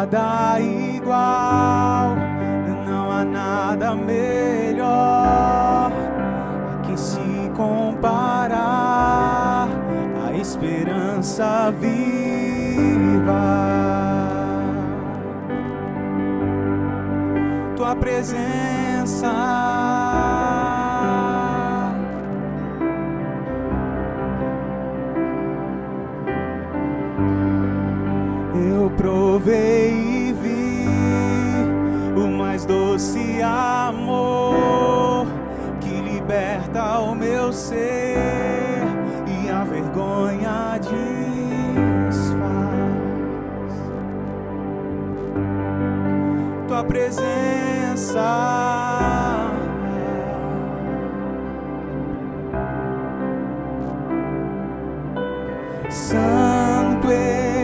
nada igual, não há nada melhor a que se comparar, a esperança viva. Tua presença, eu provei e vi o mais doce amor que liberta o meu ser e a vergonha desfaz. Tua presença, Santo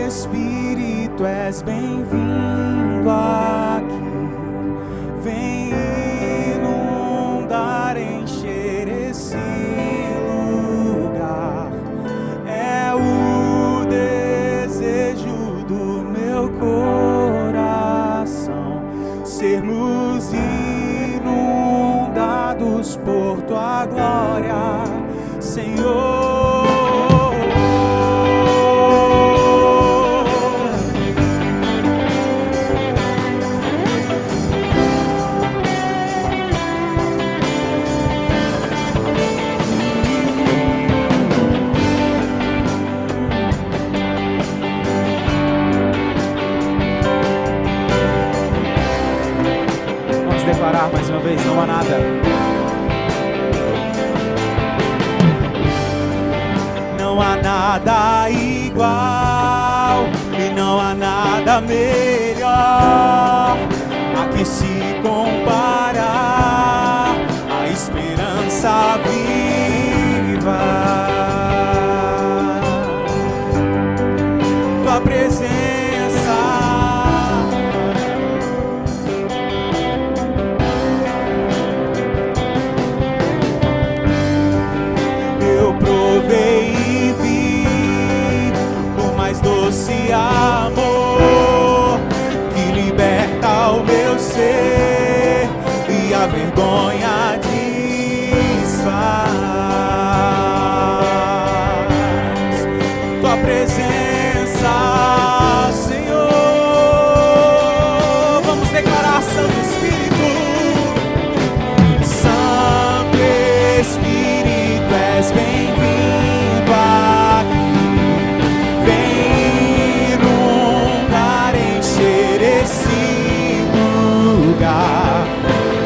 Espírito, tu és bem-vindo aqui. Vem inundar, encher esse lugar. É o desejo do meu coração sermos inundados por tua glória, Senhor. Declarar mais uma vez, não há nada. Não há nada igual e não há nada melhor a que se comparar, a esperança viva. Tua presença, provei e vi o mais doce amor que liberta o meu ser e a vergonha desfaz. Tua presença, Senhor, vamos declarar, Santo Espírito, Santo Espírito, és bem-vindo aqui. Vem inundar, encher esse lugar.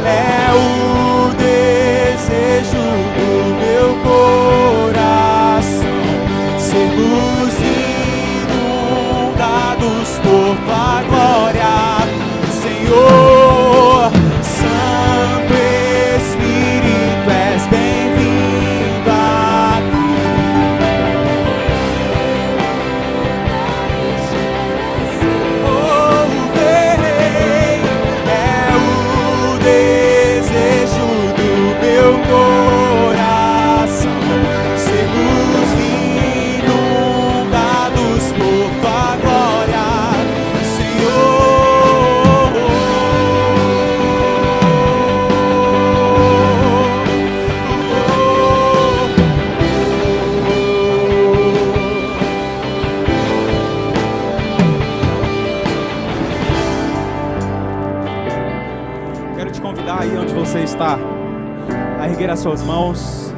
É o desejo do meu coração sermos inundados por tua glória, Senhor. Santo Espírito, és bem-vindo aqui. Oh, Rei, é o desejo do meu coração sermos inundados por tua glória, Senhor. Quero te convidar aí onde você está a erguer as suas mãos,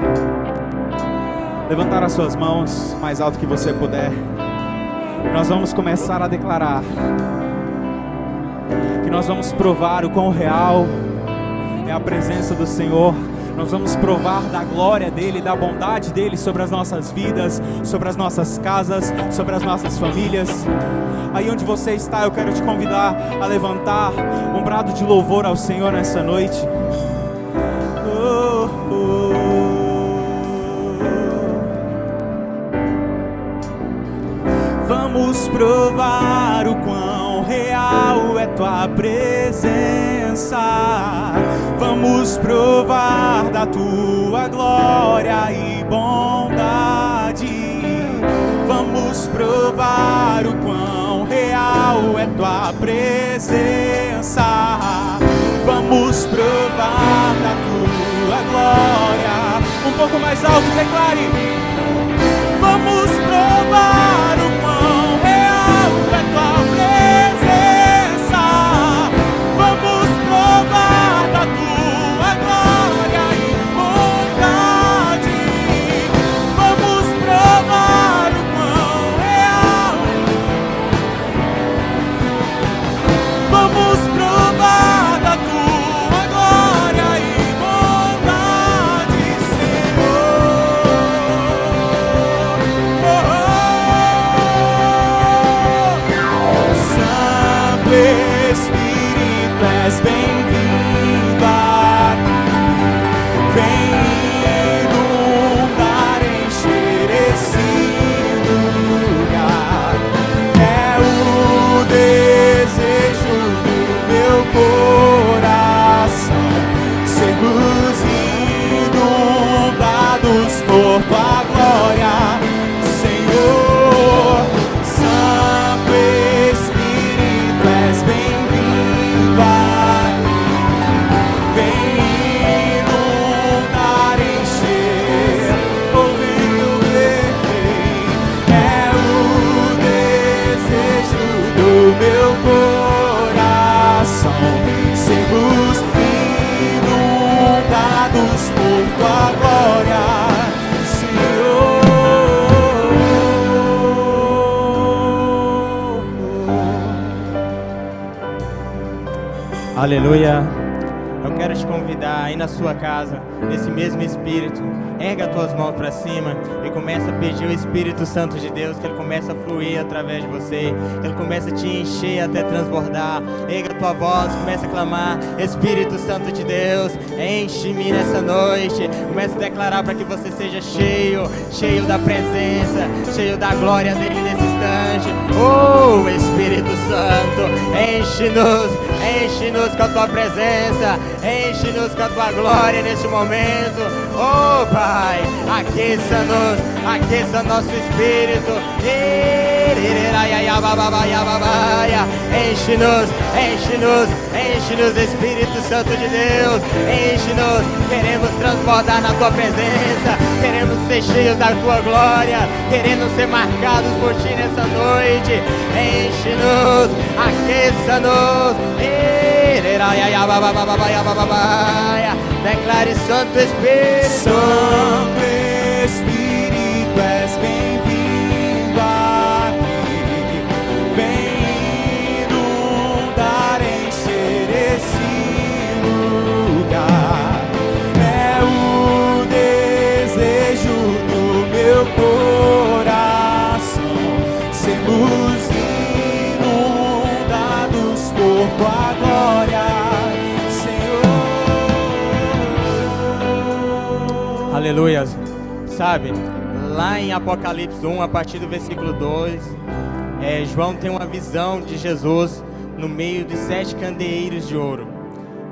levantar as suas mãos mais alto que você puder. Nós vamos começar a declarar que nós vamos provar o quão real é a presença do Senhor. Nós vamos provar da glória dEle, da bondade dEle sobre as nossas vidas, sobre as nossas casas, sobre as nossas famílias. Aí onde você está, eu quero te convidar a levantar um brado de louvor ao Senhor nessa noite. Oh, oh. Vamos provar o quão real é tua presença. Vamos provar da tua glória e bondade. Vamos provar o quão real é tua presença. Vamos provar da tua glória. Um pouco mais alto, declare. Vamos provar o quão real é tua presença. Vamos provar da tua glória e bondade. Vamos provar o quão real. Vamos provar da tua glória e bondade, Senhor. Santo Espírito, és bem-vindo aqui. Vem inundar, encher esse lugar. É o desejo do meu coração, sermos inundados por tua glória, Senhor. Santo Espírito, és bem-vindo aqui. Vem inundar, encher, vem. É o desejo do meu coração, sermos inundados por tua glória, Senhor. Aleluia. Eu quero te convidar aí na sua casa, nesse mesmo Espírito, erga as tuas mãos para cima e começa a pedir o Espírito Santo de Deus, que Ele comece a fluir através de você, que Ele comece a te encher até transbordar. Erga a tua voz, comece a clamar: Espírito Santo de Deus, enche-me nessa noite. Comece a declarar para que você seja cheio da presença, cheio da glória dEle nesse instante. Oh, Espírito Santo, enche-nos com a tua presença, enche-nos com a tua glória neste momento. Oh Pai, aqueça nosso espírito. Enche-nos, Espírito Santo de Deus, enche-nos. Queremos transbordar na tua presença, queremos ser cheios da tua glória, queremos ser marcados por ti nessa noite. Enche-nos, aqueça-nos. Declare: Santo Espírito. Santo Espírito, és bem-vindo aqui. Vem inundar, encher esse lugar. É o desejo do meu coração, sermos inundados por tua glória, Senhor. Aleluia. Sabe, lá em Apocalipse 1, a partir do versículo 2, João tem uma visão de Jesus no meio de 7 candeeiros de ouro.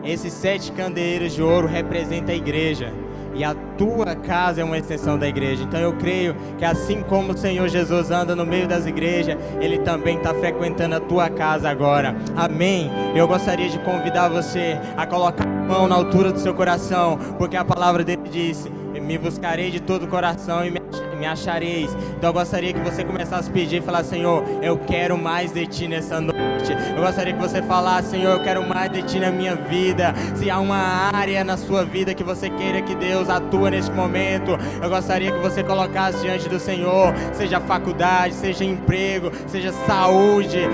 Esses 7 candeeiros de ouro representam a igreja, e a tua casa é uma extensão da igreja. Então eu creio que assim como o Senhor Jesus anda no meio das igrejas, Ele também está frequentando a tua casa agora. Amém? Eu gostaria de convidar você a colocar a mão na altura do seu coração, porque a palavra dele disse: me buscarei de todo o coração e me achareis. Então eu gostaria que você começasse a pedir e falar: Senhor, eu quero mais de ti nessa noite. Eu gostaria que você falasse: Senhor, eu quero mais de ti na minha vida. Se há uma área na sua vida que você queira que Deus atua neste momento, eu gostaria que você colocasse diante do Senhor, seja faculdade, seja emprego, seja saúde,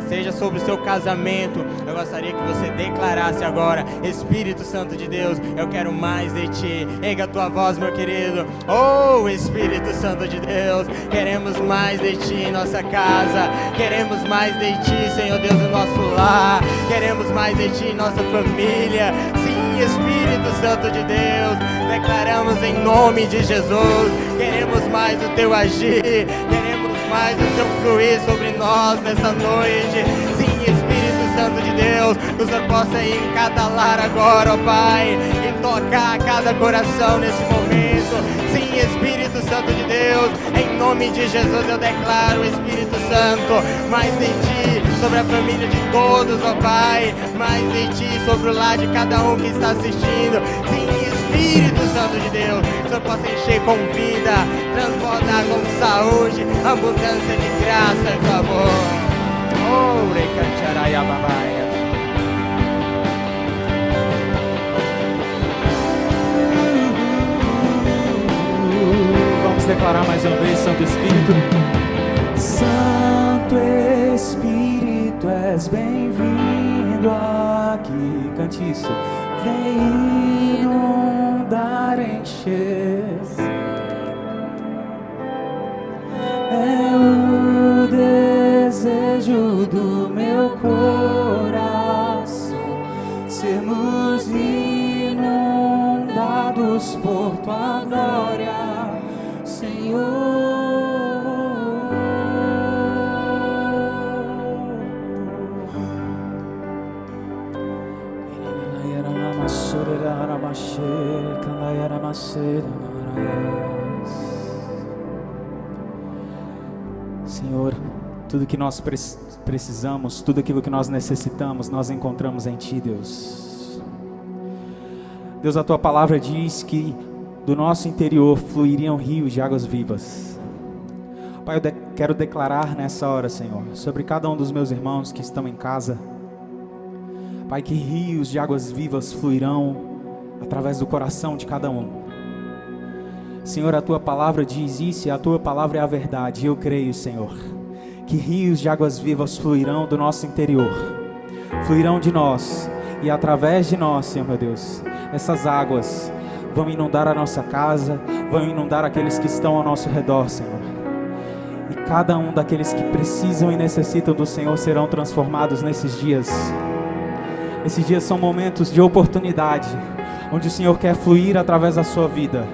seja sobre o seu casamento. Eu gostaria que você declarasse agora: Espírito Santo de Deus, eu quero mais de ti. Erga a tua voz, meu querido. Oh, Espírito Santo de Deus, queremos mais de ti em nossa casa, queremos mais de ti, Senhor Deus, no nosso lar, queremos mais de ti em nossa família. Sim, Espírito Santo de Deus, declaramos em nome de Jesus, queremos mais do teu agir, queremos mais do teu fluir sobre nós nessa noite. Sim, Espírito Santo de Deus, que o Senhor possa ir em cada lar agora, ó Pai, e tocar cada coração nesse momento. Sim, Espírito Santo de Deus, em nome nome de Jesus eu declaro, Espírito Santo, mais em Ti, sobre a família de todos, ó Pai, mais em Ti, sobre o lar de cada um que está assistindo. Sim, Espírito Santo de Deus, que o Senhor possa encher com vida, transbordar com saúde, abundância de graça e favor. Oh, recancharaia babaia. Vamos declarar mais uma vez, Santo Espírito. Santo Espírito, és bem-vindo aqui. Cante isso. Vem inundar, encher. É o desejo do meu coração, sermos inundados por Tua glória, Senhor. Senhor, tudo que nós precisamos, tudo aquilo que nós necessitamos, nós encontramos em Ti, Deus. Deus, a Tua palavra diz que do nosso interior fluiriam rios de águas vivas. Pai, eu quero declarar nessa hora, Senhor, sobre cada um dos meus irmãos que estão em casa, Pai, que rios de águas vivas fluirão através do coração de cada um. Senhor, a Tua palavra diz isso e a Tua palavra é a verdade. Eu creio, Senhor, que rios de águas vivas fluirão do nosso interior, fluirão de nós e através de nós, Senhor meu Deus. Essas águas vão inundar a nossa casa, vão inundar aqueles que estão ao nosso redor, Senhor. E cada um daqueles que precisam e necessitam do Senhor serão transformados nesses dias. Esses dias são momentos de oportunidade, onde o Senhor quer fluir através da sua vida,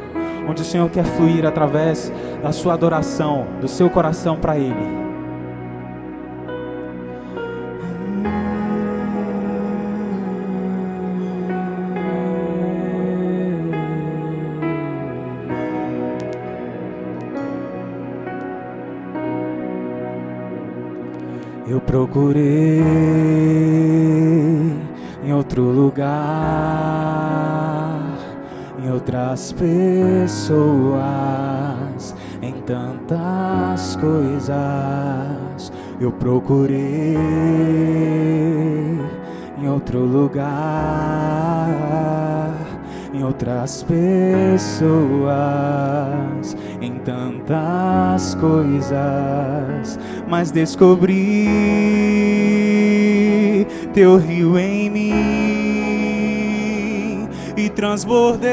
onde o Senhor quer fluir através da sua adoração, do seu coração para Ele. Eu procurei em outro lugar, em outras pessoas, em tantas coisas. Eu procurei em outro lugar, em outras pessoas, em tantas coisas, mas descobri Teu rio em mim e transbordei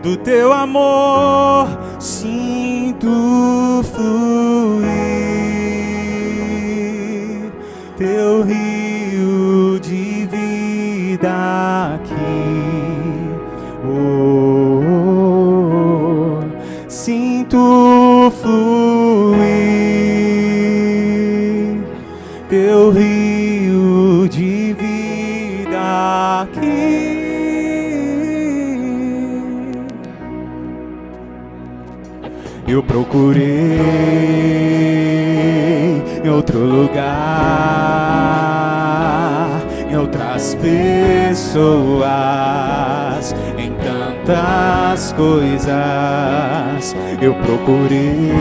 do Teu amor, sinto fluir Teu rio de vida aqui. Sinto fluir Teu rio de vida aqui. Eu procurei em outro lugar, em outras pessoas, em tantas coisas. Eu procurei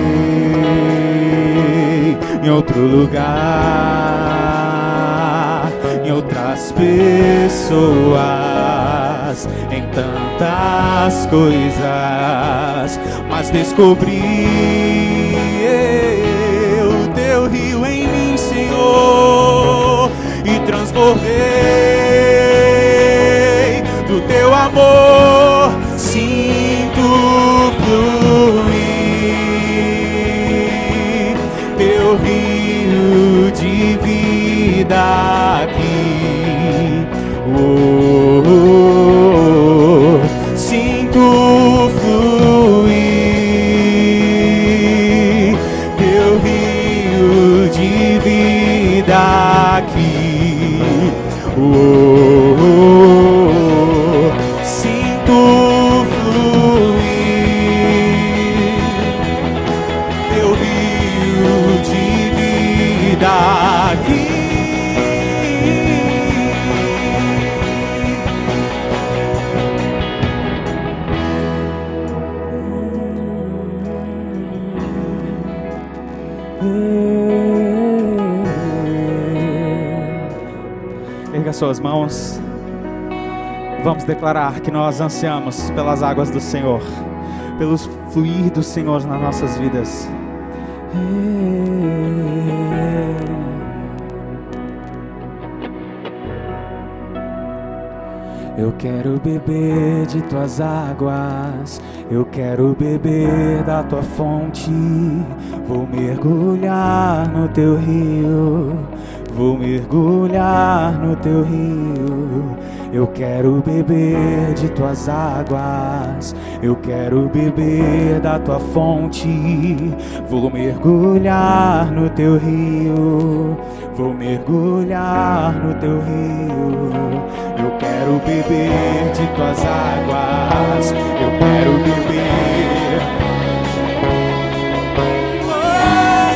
em outro lugar, em outras pessoas, em tantas coisas, mas descobri o Teu rio em mim, Senhor, e transbordei do Teu amor, sinto fluir Teu rio de vida aqui. Sinto fluir as suas mãos. Vamos declarar que nós ansiamos pelas águas do Senhor, pelo fluir do Senhor nas nossas vidas. Eu quero beber de tuas águas, eu quero beber da tua fonte. Vou mergulhar no teu rio, vou mergulhar no teu rio. Eu quero beber de tuas águas, eu quero beber da tua fonte. Vou mergulhar no teu rio, vou mergulhar no teu rio. Eu quero beber de tuas águas, eu quero beber.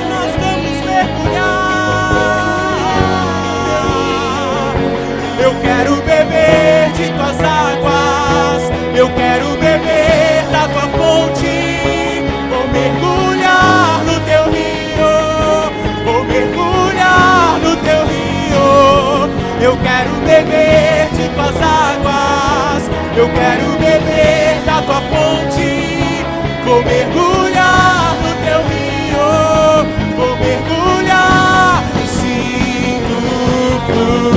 Nós vamos mergulhar. Eu quero beber de tuas águas, eu quero beber da tua fonte. Vou mergulhar no teu rio, vou mergulhar no teu rio. Eu quero beber de tuas águas, eu quero beber da tua fonte. Vou mergulhar no teu rio, vou mergulhar. Sinto fluir.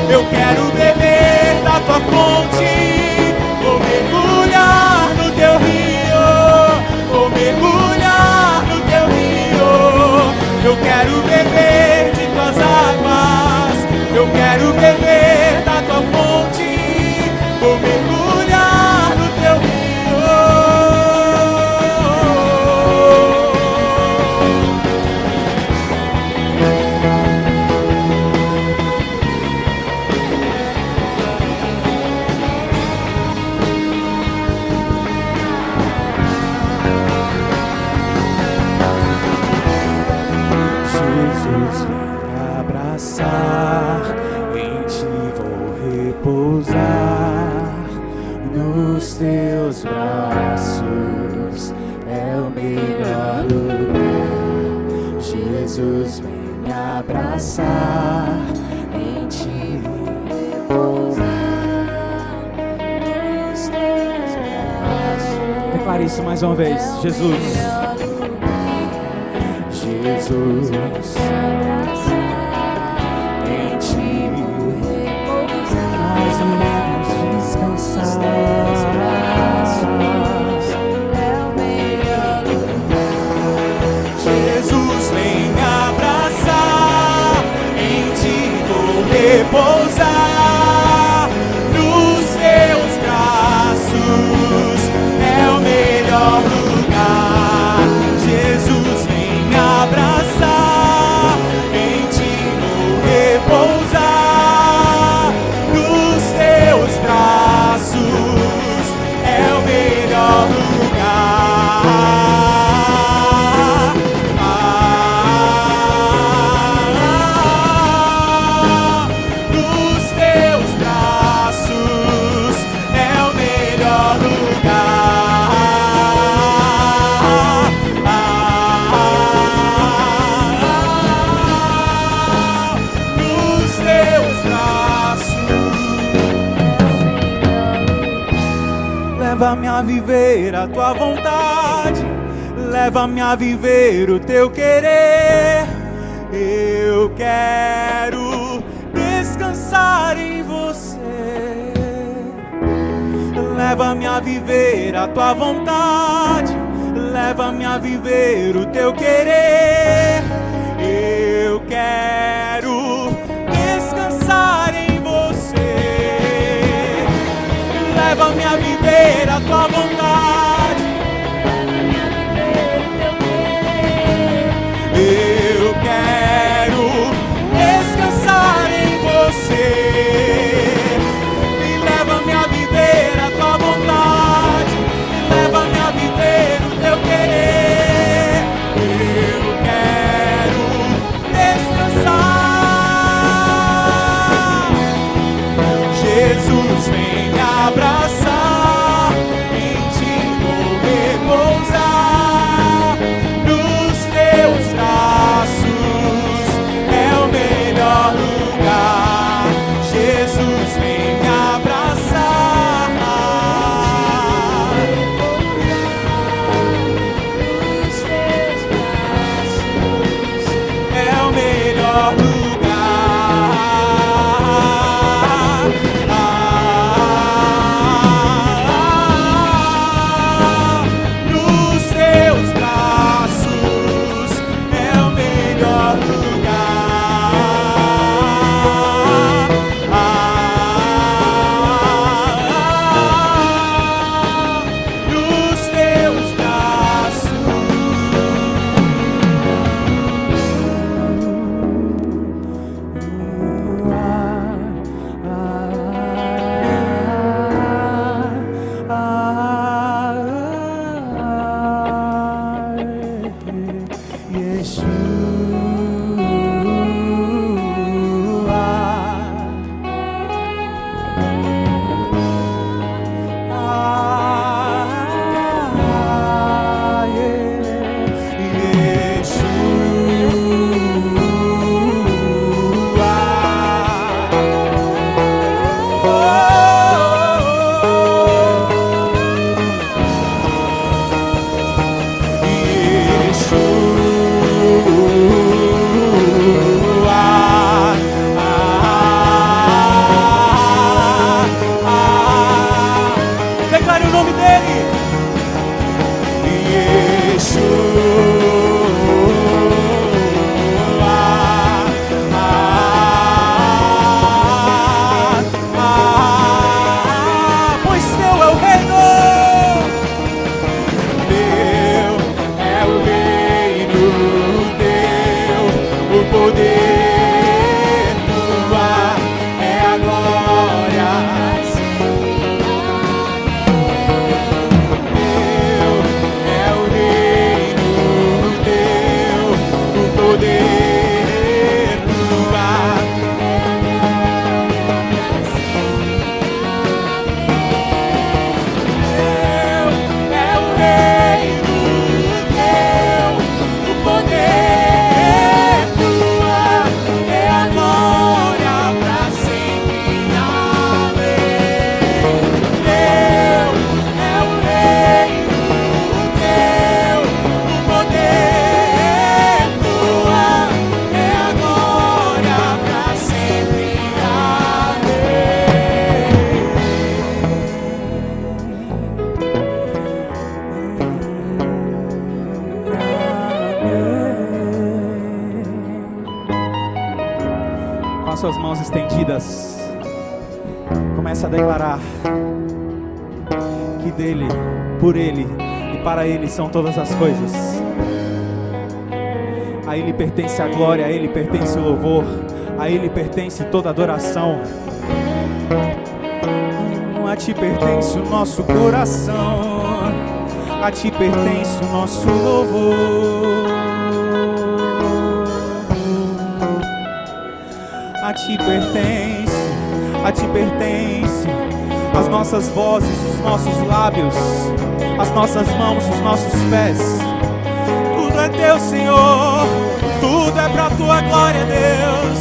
Eu quero beber da tua fonte, vou mergulhar no teu rio, vou mergulhar no teu rio. Eu quero beber de tuas águas, eu quero beber da tua fonte, vou mergulhar no teu rio. Jesus, vem abraçar, em ti vou repousar, nos teus braços é o melhor lugar. Jesus, vem me abraçar, em ti repousar, nos teus braços. Declare isso mais uma vez. Jesus, Jesus, em ti nós vamos descansar. É o melhor lugar. Jesus, vem me abraçar, em ti vou repousar, nos teus braços é o melhor lugar. Jesus, vem me abraçar, em ti vou repousar, nos teus braços é o melhor lugar. Nos teus braços é o melhor lugar. Nos teus braços. Leva-me a viver a tua vontade, leva-me a viver o teu querer. Eu quero descansar em você. Leva-me a viver a tua vontade, leva-me a viver o teu querer. Eu quero descansar em você. Leva-me a viver a tua vontade, eu quero descansar em você. suas mãos estendidas. Comece a declarar que dele, por ele e para ele são todas as coisas. A ele pertence a glória, a ele pertence o louvor, a ele pertence toda a adoração. A ti pertence o nosso coração, a ti pertence o nosso louvor. A ti pertence as nossas vozes, os nossos lábios, as nossas mãos, os nossos pés. Tudo é teu, Senhor, tudo é pra tua glória, Deus,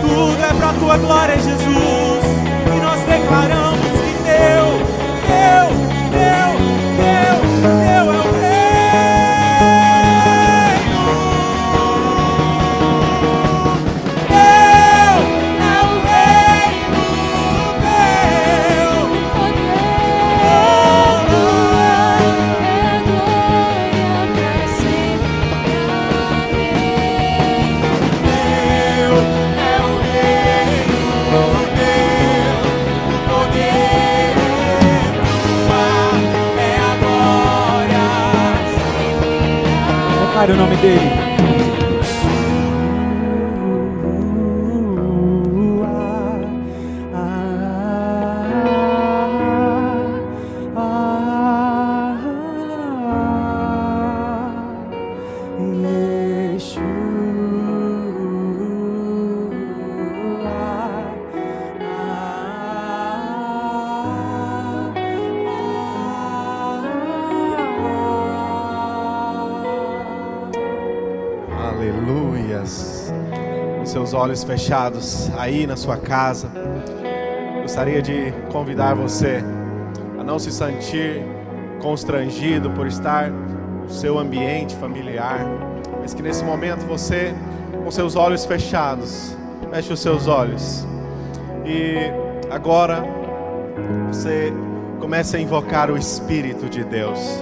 tudo é pra tua glória, Jesus. E nós declaramos que teu é o reino. O nome dele. Seus olhos fechados aí na sua casa, gostaria de convidar você a não se sentir constrangido por estar no seu ambiente familiar, mas que nesse momento você, com seus olhos fechados, feche os seus olhos e agora você comece a invocar o Espírito de Deus,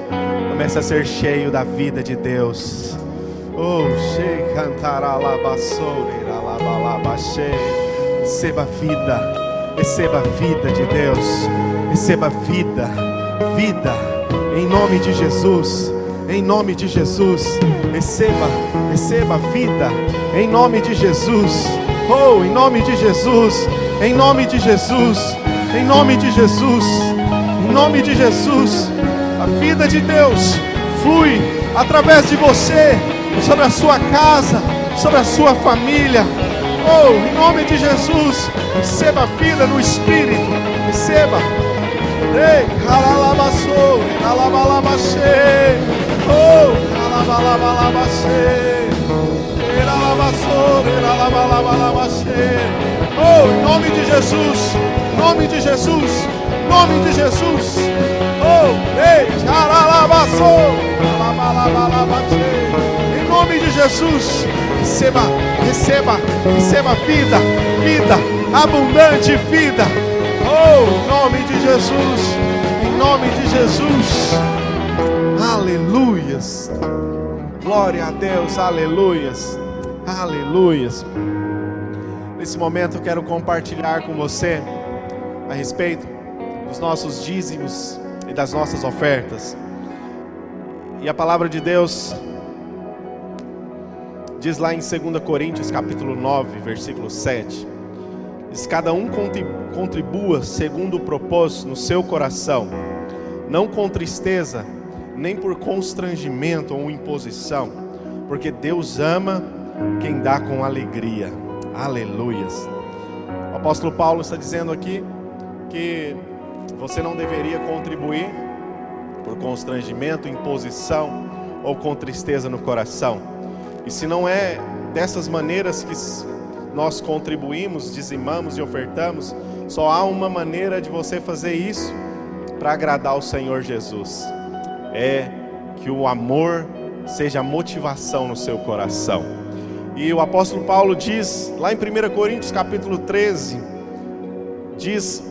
comece a ser cheio da vida de Deus. Oh, receba vida de Deus, receba vida, em nome de Jesus, receba vida, em nome de Jesus, oh, em nome de Jesus, em nome de Jesus, a vida de Deus flui através de você, sobre a sua casa, sobre a sua família. Oh, em nome de Jesus, receba vida no Espírito, receba. Ei, calalabaçou, calabalabaxê. Oh, calabalabaxê. Calalabaçou, calabalabaxê. Oh, em nome de Jesus, nome de Jesus, nome de Jesus. Oh, ei, calalabaçou, calabalabaxê. Em nome de Jesus, receba vida, abundante vida. Oh, em nome de Jesus, aleluias, glória a Deus, aleluias. Nesse momento eu quero compartilhar com você a respeito dos nossos dízimos e das nossas ofertas. E a palavra de Deus diz lá em 2 Coríntios capítulo 9, versículo 7. Diz: cada um contribua segundo o propósito no seu coração, não com tristeza, nem por constrangimento ou imposição, porque Deus ama quem dá com alegria. Aleluias. O apóstolo Paulo está dizendo aqui que você não deveria contribuir por constrangimento, imposição ou com tristeza no coração. E se não é dessas maneiras que nós contribuímos, dizimamos e ofertamos, só há uma maneira de você fazer isso para agradar o Senhor Jesus. É que o amor seja a motivação no seu coração. E o apóstolo Paulo diz, lá em 1 Coríntios capítulo 13, diz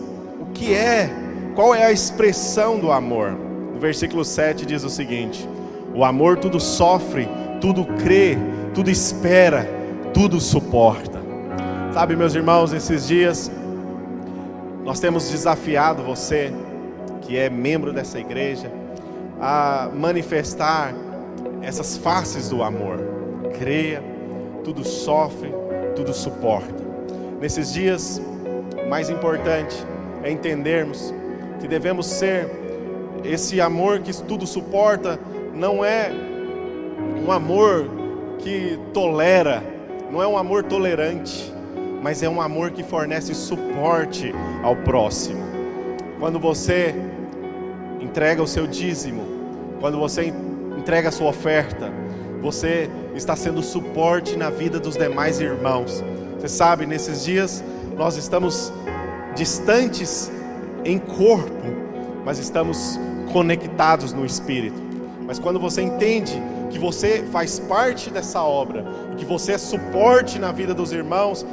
qual é a expressão do amor. No versículo 7 diz o seguinte: o amor tudo sofre, tudo crê, tudo espera, tudo suporta. Sabe, meus irmãos, esses dias nós temos desafiado você, que é membro dessa igreja, a manifestar essas faces do amor. Creia, tudo sofre, tudo suporta. Nesses dias, o mais importante é entendermos que devemos ser esse amor que tudo suporta. Não é um amor que tolera, não é um amor tolerante, mas é um amor que fornece suporte ao próximo. Quando você entrega o seu dízimo, quando você entrega a sua oferta, você está sendo suporte na vida dos demais irmãos. Você sabe, nesses dias nós estamos distantes em corpo, mas estamos conectados no espírito. Mas quando você entende que você faz parte dessa obra, que você é suporte na vida dos irmãos,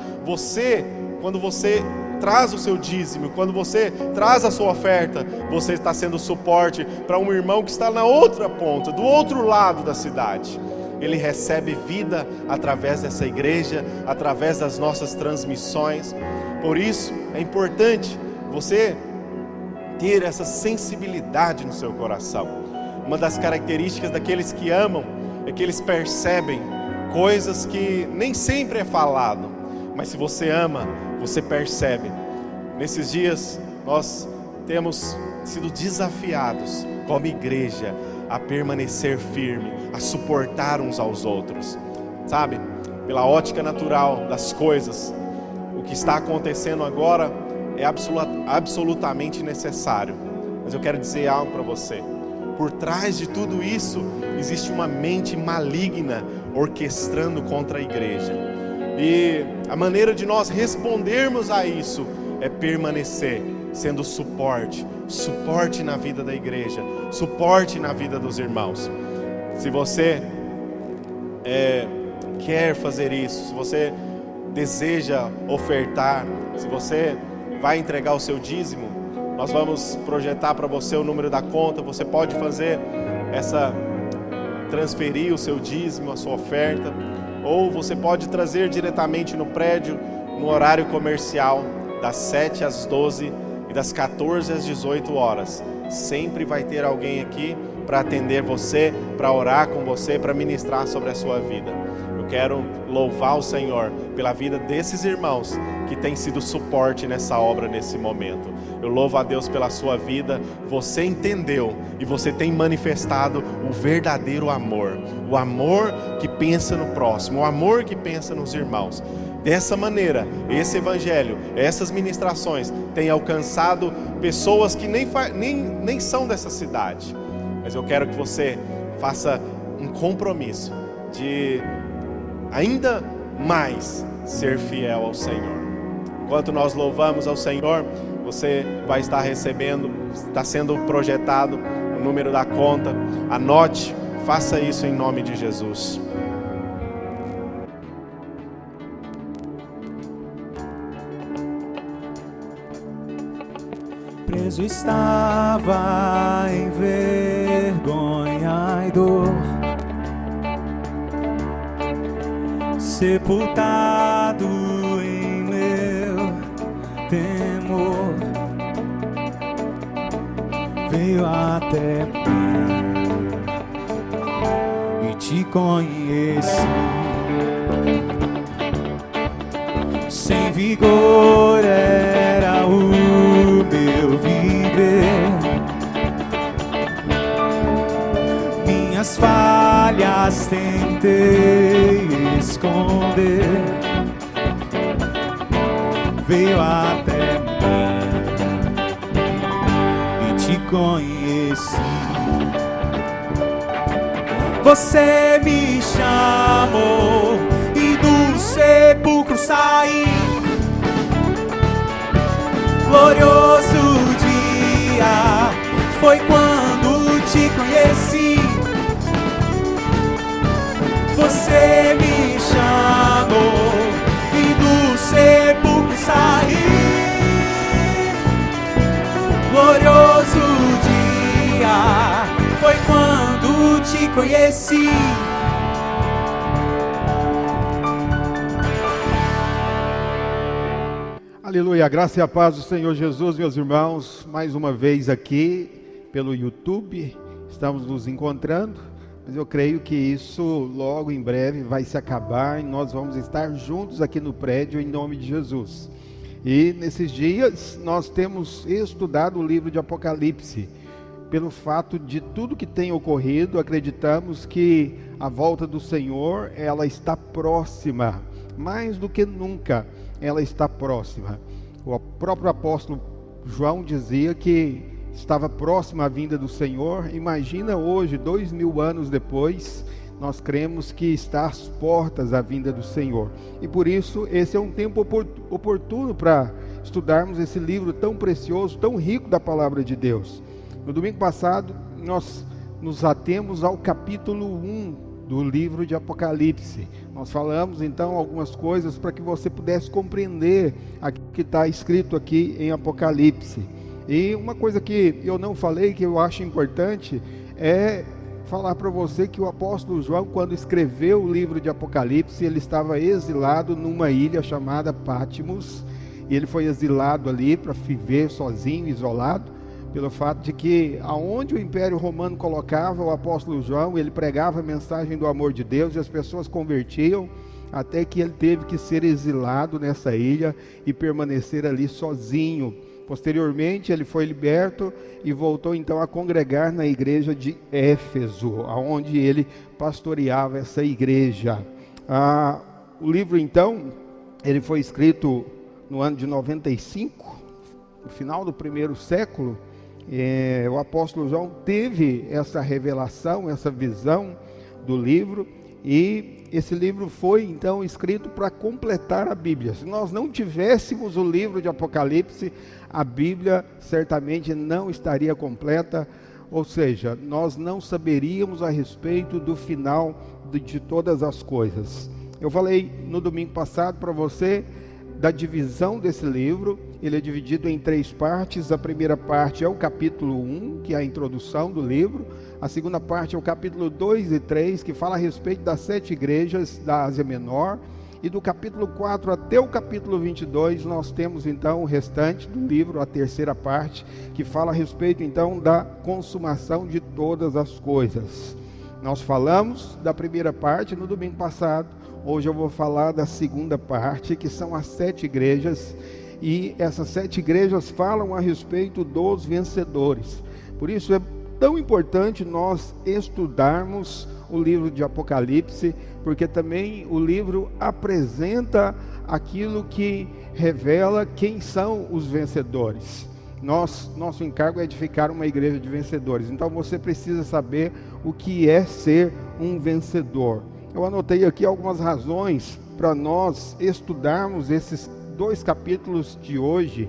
quando você traz o seu dízimo, quando você traz a sua oferta, você está sendo suporte para um irmão que está na outra ponta, do outro lado da cidade. Ele recebe vida através dessa igreja, através das nossas transmissões. Por isso é importante você ter essa sensibilidade no seu coração. Uma das características daqueles que amam é que eles percebem coisas que nem sempre é falado, mas se você ama, você percebe. Nesses dias nós temos sido desafiados como igreja a permanecer firme, a suportar uns aos outros. Sabe, pela ótica natural das coisas, o que está acontecendo agora é absolutamente necessário. Mas eu quero dizer algo para você. Por trás de tudo isso, existe uma mente maligna orquestrando contra a igreja. E a maneira de nós respondermos a isso é permanecer sendo suporte na vida da igreja, suporte na vida dos irmãos. Se você quer fazer isso, se você deseja ofertar, se você vai entregar o seu dízimo, nós vamos projetar para você o número da conta. Você pode transferir o seu dízimo, a sua oferta, ou você pode trazer diretamente no prédio, no horário comercial, das 7 às 12 e das 14 às 18 horas. Sempre vai ter alguém aqui para atender você, para orar com você, para ministrar sobre a sua vida. Eu quero louvar o Senhor pela vida desses irmãos que têm sido suporte nessa obra, nesse momento. Eu louvo a Deus pela sua vida. Você entendeu e você tem manifestado o verdadeiro amor, o amor que pensa no próximo, o amor que pensa nos irmãos. Dessa maneira, esse evangelho, essas ministrações têm alcançado pessoas que nem são dessa cidade. Mas eu quero que você faça um compromisso de ainda mais ser fiel ao Senhor. Enquanto nós louvamos ao Senhor, você vai estar recebendo, está sendo projetado o número da conta. Anote, faça isso em nome de Jesus. Preso estava em vergonha e dor, sepultado em meu temor, veio até mim e te conheci. Sem vigor era o meu viver, minhas falhas tentei esconder, veio até mim e te conheci. Você me chamou e do sepulcro saí. Glorioso dia foi quando te conheci. Você me chamou e do sepulcro saí. Glorioso dia foi quando te conheci. Aleluia, a graça e a paz do Senhor Jesus, meus irmãos, mais uma vez aqui pelo YouTube, estamos nos encontrando, mas eu creio que isso logo em breve vai se acabar e nós vamos estar juntos aqui no prédio em nome de Jesus. E nesses dias nós temos estudado o livro de Apocalipse. Pelo fato de tudo que tem ocorrido, acreditamos que a volta do Senhor, ela está próxima, mais do que nunca. Ela está próxima. O próprio apóstolo João dizia que estava próxima a vinda do Senhor. Imagina hoje, 2000 anos depois, nós cremos que está às portas a vinda do Senhor. E por isso, esse é um tempo oportuno para estudarmos esse livro tão precioso, tão rico da palavra de Deus. No domingo passado, nós nos atemos ao capítulo 1 do livro de Apocalipse. Nós falamos então algumas coisas para que você pudesse compreender o que está escrito aqui em Apocalipse. E uma coisa que eu não falei, que eu acho importante, é falar para você que o apóstolo João, quando escreveu o livro de Apocalipse, ele estava exilado numa ilha chamada Patmos, e ele foi exilado ali para viver sozinho, isolado, pelo fato de que aonde o Império Romano colocava o apóstolo João, ele pregava a mensagem do amor de Deus e as pessoas convertiam, até que ele teve que ser exilado nessa ilha e permanecer ali sozinho. Posteriormente ele foi liberto e voltou então a congregar na igreja de Éfeso, aonde ele pastoreava essa igreja. O livro então, ele foi escrito no ano de 95, no final do primeiro século. O apóstolo João teve essa revelação, essa visão do livro, e esse livro foi então escrito para completar a Bíblia. Se nós não tivéssemos o livro de Apocalipse, a Bíblia certamente não estaria completa, ou seja, nós não saberíamos a respeito do final de todas as coisas. Eu falei no domingo passado para você da divisão desse livro. Ele é dividido em 3 partes. A primeira parte é o capítulo 1, que é a introdução do livro. A segunda parte é o capítulo 2 e 3, que fala a respeito das 7 igrejas da Ásia Menor. E do capítulo 4 até o capítulo 22, nós temos então o restante do livro, a terceira parte, que fala a respeito então da consumação de todas as coisas. Nós falamos da primeira parte no domingo passado. Hoje eu vou falar da segunda parte, que são as 7 igrejas, e essas 7 igrejas falam a respeito dos vencedores. Por isso é tão importante nós estudarmos o livro de Apocalipse, porque também o livro apresenta aquilo que revela quem são os vencedores. Nosso encargo é edificar uma igreja de vencedores, então você precisa saber o que é ser um vencedor. Eu anotei aqui algumas razões para nós estudarmos esses 2 capítulos de hoje,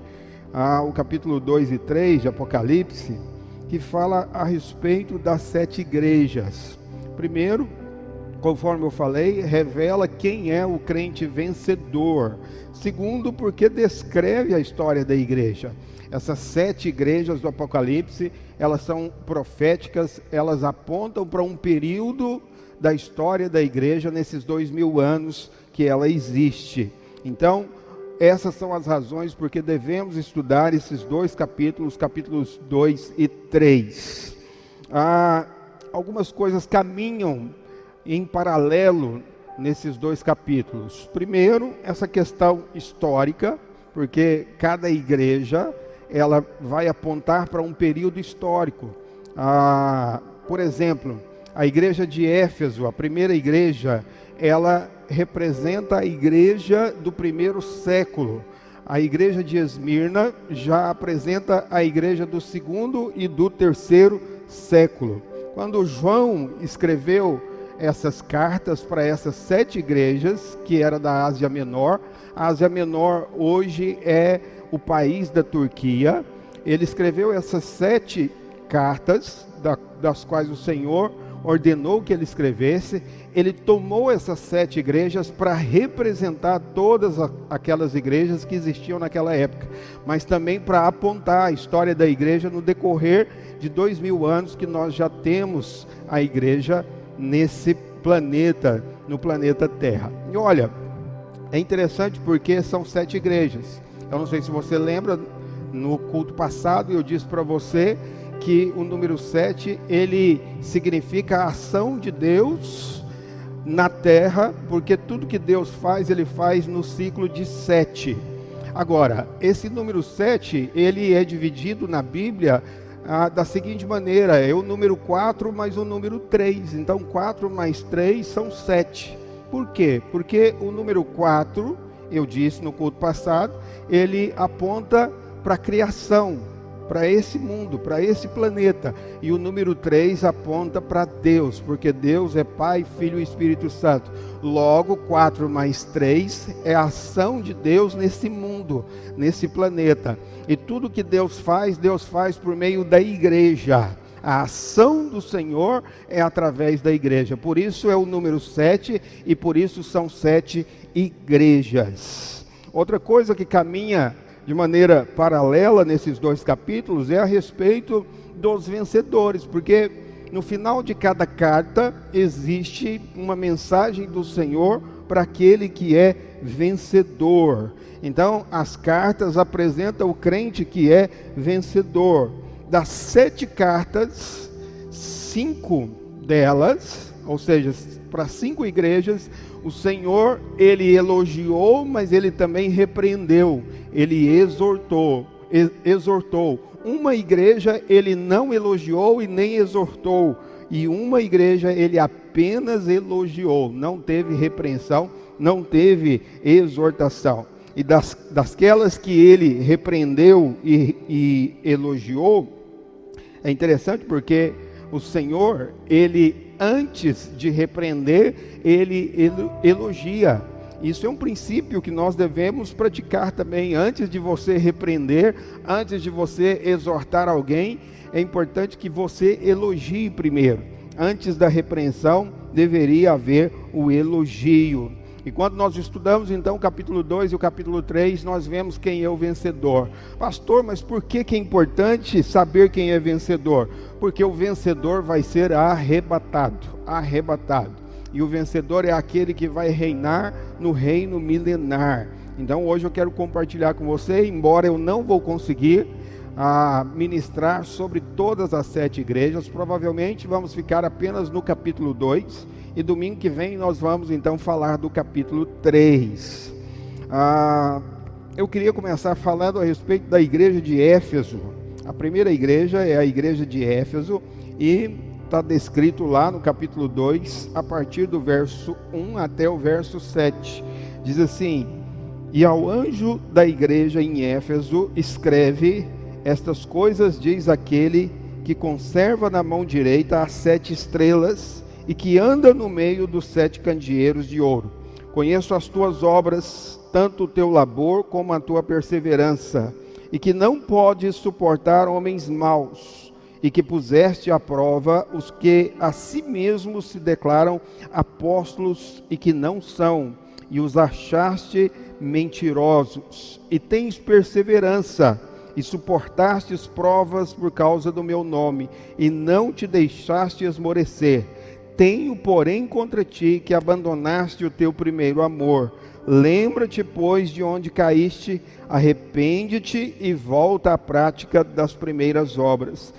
o capítulo 2 e 3 de Apocalipse, que fala a respeito das 7 igrejas. Primeiro, conforme eu falei, revela quem é o crente vencedor. Segundo, porque descreve a história da igreja. Essas 7 igrejas do Apocalipse, elas são proféticas, elas apontam para um período da história da igreja nesses 2000 anos que ela existe. Então, essas são as razões porque devemos estudar esses 2 capítulos, capítulos 2 e 3. Algumas coisas caminham em paralelo nesses 2 capítulos. Primeiro, essa questão histórica, porque cada igreja ela vai apontar para um período histórico. Por exemplo, a igreja de Éfeso, a primeira igreja, ela representa a igreja do primeiro século. A igreja de Esmirna já apresenta a igreja do segundo e do terceiro século. Quando João escreveu essas cartas para essas 7 igrejas, que era da Ásia Menor, a Ásia Menor hoje é o país da Turquia. Ele escreveu essas 7 cartas, das quais o Senhor ordenou que ele escrevesse. Ele tomou essas 7 igrejas para representar todas aquelas igrejas que existiam naquela época, mas também para apontar a história da igreja no decorrer de 2000 anos que nós já temos a igreja nesse planeta, no planeta Terra. E olha, é interessante porque são 7 igrejas. Eu não sei se você lembra, no culto passado eu disse para você que o número 7, ele significa a ação de Deus na terra, porque tudo que Deus faz, ele faz no ciclo de 7. Agora, esse número 7, ele é dividido na Bíblia da seguinte maneira: é o número 4 mais o número 3. Então 4 mais 3 são 7. Por quê? Porque o número 4, eu disse no culto passado, ele aponta para a criação, para esse mundo, para esse planeta. E o número 3 aponta para Deus, porque Deus é Pai, Filho e Espírito Santo. Logo, 4 mais 3 é a ação de Deus nesse mundo, nesse planeta. E tudo que Deus faz por meio da igreja. A ação do Senhor é através da igreja. Por isso é o número 7 e por isso são 7 igrejas. Outra coisa que caminha de maneira paralela nesses dois capítulos é a respeito dos vencedores, porque no final de cada carta existe uma mensagem do Senhor para aquele que é vencedor. Então as cartas apresentam o crente que é vencedor. Das 7 cartas, 5 delas, ou seja, para 5 igrejas, o Senhor, ele elogiou, mas ele também repreendeu, ele exortou. Uma igreja ele não elogiou e nem exortou, e uma igreja ele apenas elogiou, não teve repreensão, não teve exortação. E dasquelas que ele repreendeu e elogiou, é interessante porque o Senhor, ele antes de repreender, ele elogia. Isso é um princípio que nós devemos praticar também. Antes de você repreender, antes de você exortar alguém, é importante que você elogie primeiro. Antes da repreensão, deveria haver o elogio. E quando nós estudamos então o capítulo 2 e o capítulo 3, nós vemos quem é o vencedor. Pastor, mas por que é importante saber quem é vencedor? Porque o vencedor vai ser arrebatado. E o vencedor é aquele que vai reinar no reino milenar. Então hoje eu quero compartilhar com você, embora eu não vou conseguir ministrar sobre todas as 7 igrejas, provavelmente vamos ficar apenas no capítulo 2, e domingo que vem nós vamos então falar do capítulo 3. Eu queria começar falando a respeito da igreja de Éfeso. A primeira igreja é a igreja de Éfeso, e está descrito lá no capítulo 2, a partir do verso 1 até o verso 7. Diz assim: e ao anjo da igreja em Éfeso escreve: estas coisas diz aquele que conserva na mão direita as 7 estrelas e que anda no meio dos 7 candeeiros de ouro. Conheço as tuas obras, tanto o teu labor como a tua perseverança, e que não podes suportar homens maus, e que puseste à prova os que a si mesmos se declaram apóstolos e que não são, e os achaste mentirosos, e tens perseverança, e suportastes provas por causa do meu nome, e não te deixaste esmorecer. Tenho, porém, contra ti que abandonaste o teu primeiro amor. Lembra-te, pois, de onde caíste, arrepende-te e volta à prática das primeiras obras.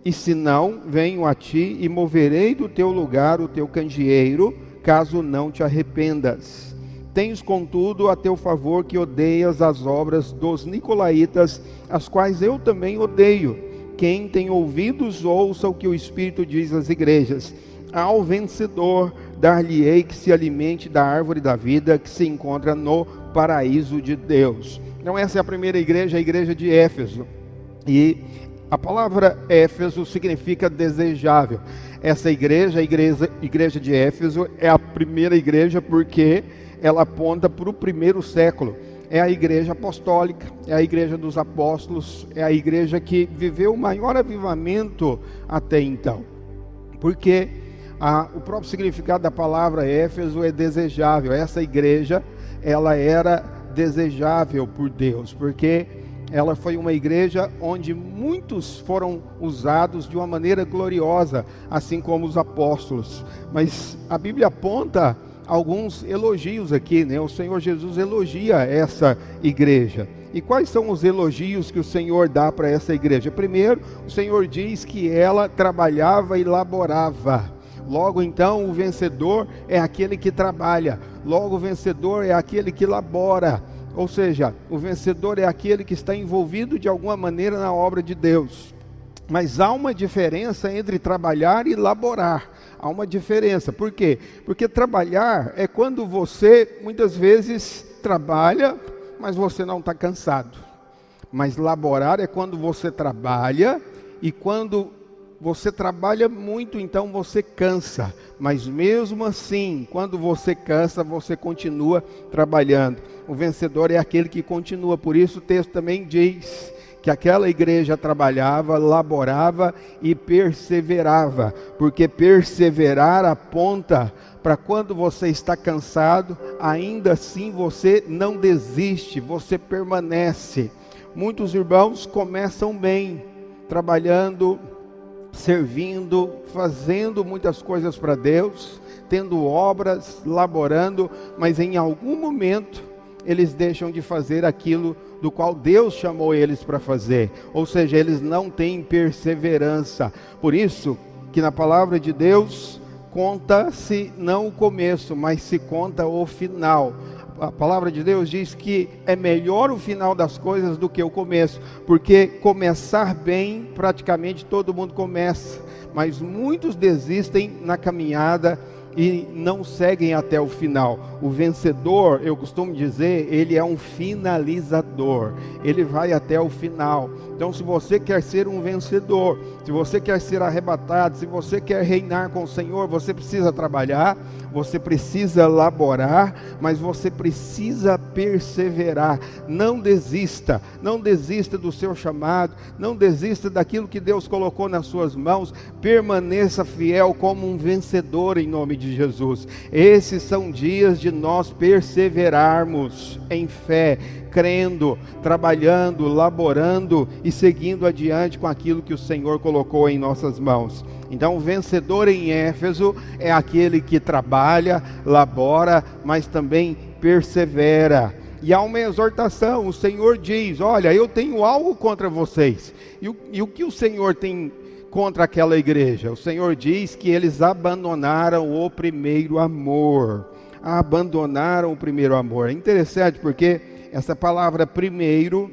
E se não, venho a ti e moverei do teu lugar o teu candeeiro, caso não te arrependas. Tens, contudo, a teu favor que odeias as obras dos nicolaítas, as quais eu também odeio. Quem tem ouvidos, ouça o que o Espírito diz às igrejas. Ao vencedor, dar-lhe-ei que se alimente da árvore da vida que se encontra no paraíso de Deus. Então essa é a primeira igreja, a igreja de Éfeso. E a palavra Éfeso significa desejável. Essa igreja, a igreja de Éfeso, é a primeira igreja porque ela aponta para o primeiro século. É a igreja apostólica, é a igreja dos apóstolos, é a igreja que viveu o maior avivamento até então. Porque o próprio significado da palavra Éfeso é desejável. Essa igreja, ela era desejável por Deus, porque ela foi uma igreja onde muitos foram usados de uma maneira gloriosa, assim como os apóstolos. Mas a Bíblia aponta alguns elogios aqui, né? O Senhor Jesus elogia essa igreja. E quais são os elogios que o Senhor dá para essa igreja? Primeiro, o Senhor diz que ela trabalhava e laborava. Logo então, o vencedor é aquele que trabalha. Logo, o vencedor é aquele que labora. Ou seja, o vencedor é aquele que está envolvido de alguma maneira na obra de Deus. Mas há uma diferença entre trabalhar e laborar. Há uma diferença. Por quê? Porque trabalhar é quando você, muitas vezes, trabalha, mas você não está cansado. Mas laborar é quando você trabalha, e quando você trabalha muito, então você cansa. Mas mesmo assim, quando você cansa, você continua trabalhando. O vencedor é aquele que continua. Por isso o texto também diz que aquela igreja trabalhava, laborava e perseverava, porque perseverar aponta para quando você está cansado, ainda assim você não desiste, você permanece. Muitos irmãos começam bem, trabalhando, servindo, fazendo muitas coisas para Deus, tendo obras, laborando, mas em algum momento eles deixam de fazer aquilo do qual Deus chamou eles para fazer, ou seja, eles não têm perseverança. Por isso que na palavra de Deus conta-se não o começo, mas se conta o final. A palavra de Deus diz que é melhor o final das coisas do que o começo, porque começar bem, praticamente todo mundo começa, mas muitos desistem na caminhada e não seguem até o final. O vencedor, eu costumo dizer, ele é um finalizador, ele vai até o final. Então, se você quer ser um vencedor, se você quer ser arrebatado, se você quer reinar com o Senhor, você precisa trabalhar, você precisa laborar, mas você precisa perseverar. Não desista, não desista do seu chamado, não desista daquilo que Deus colocou nas suas mãos, permaneça fiel como um vencedor em nome de Jesus. Esses são dias de nós perseverarmos em fé, crendo, trabalhando, laborando e seguindo adiante com aquilo que o Senhor colocou em nossas mãos. Então, o vencedor em Éfeso é aquele que trabalha, labora, mas também persevera. E há uma exortação, o Senhor diz: olha, eu tenho algo contra vocês. E o que o Senhor tem contra aquela igreja? O Senhor diz que eles abandonaram o primeiro amor. Abandonaram o primeiro amor. É interessante porque essa palavra primeiro,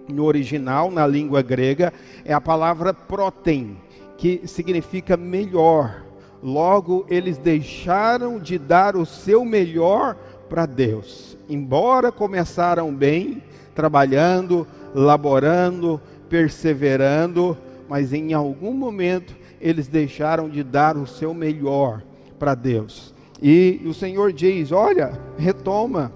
no original, na língua grega, é a palavra protem, que significa melhor. Logo, eles deixaram de dar o seu melhor para Deus. Embora começaram bem, trabalhando, laborando, perseverando, mas em algum momento eles deixaram de dar o seu melhor para Deus. E o Senhor diz: olha, retoma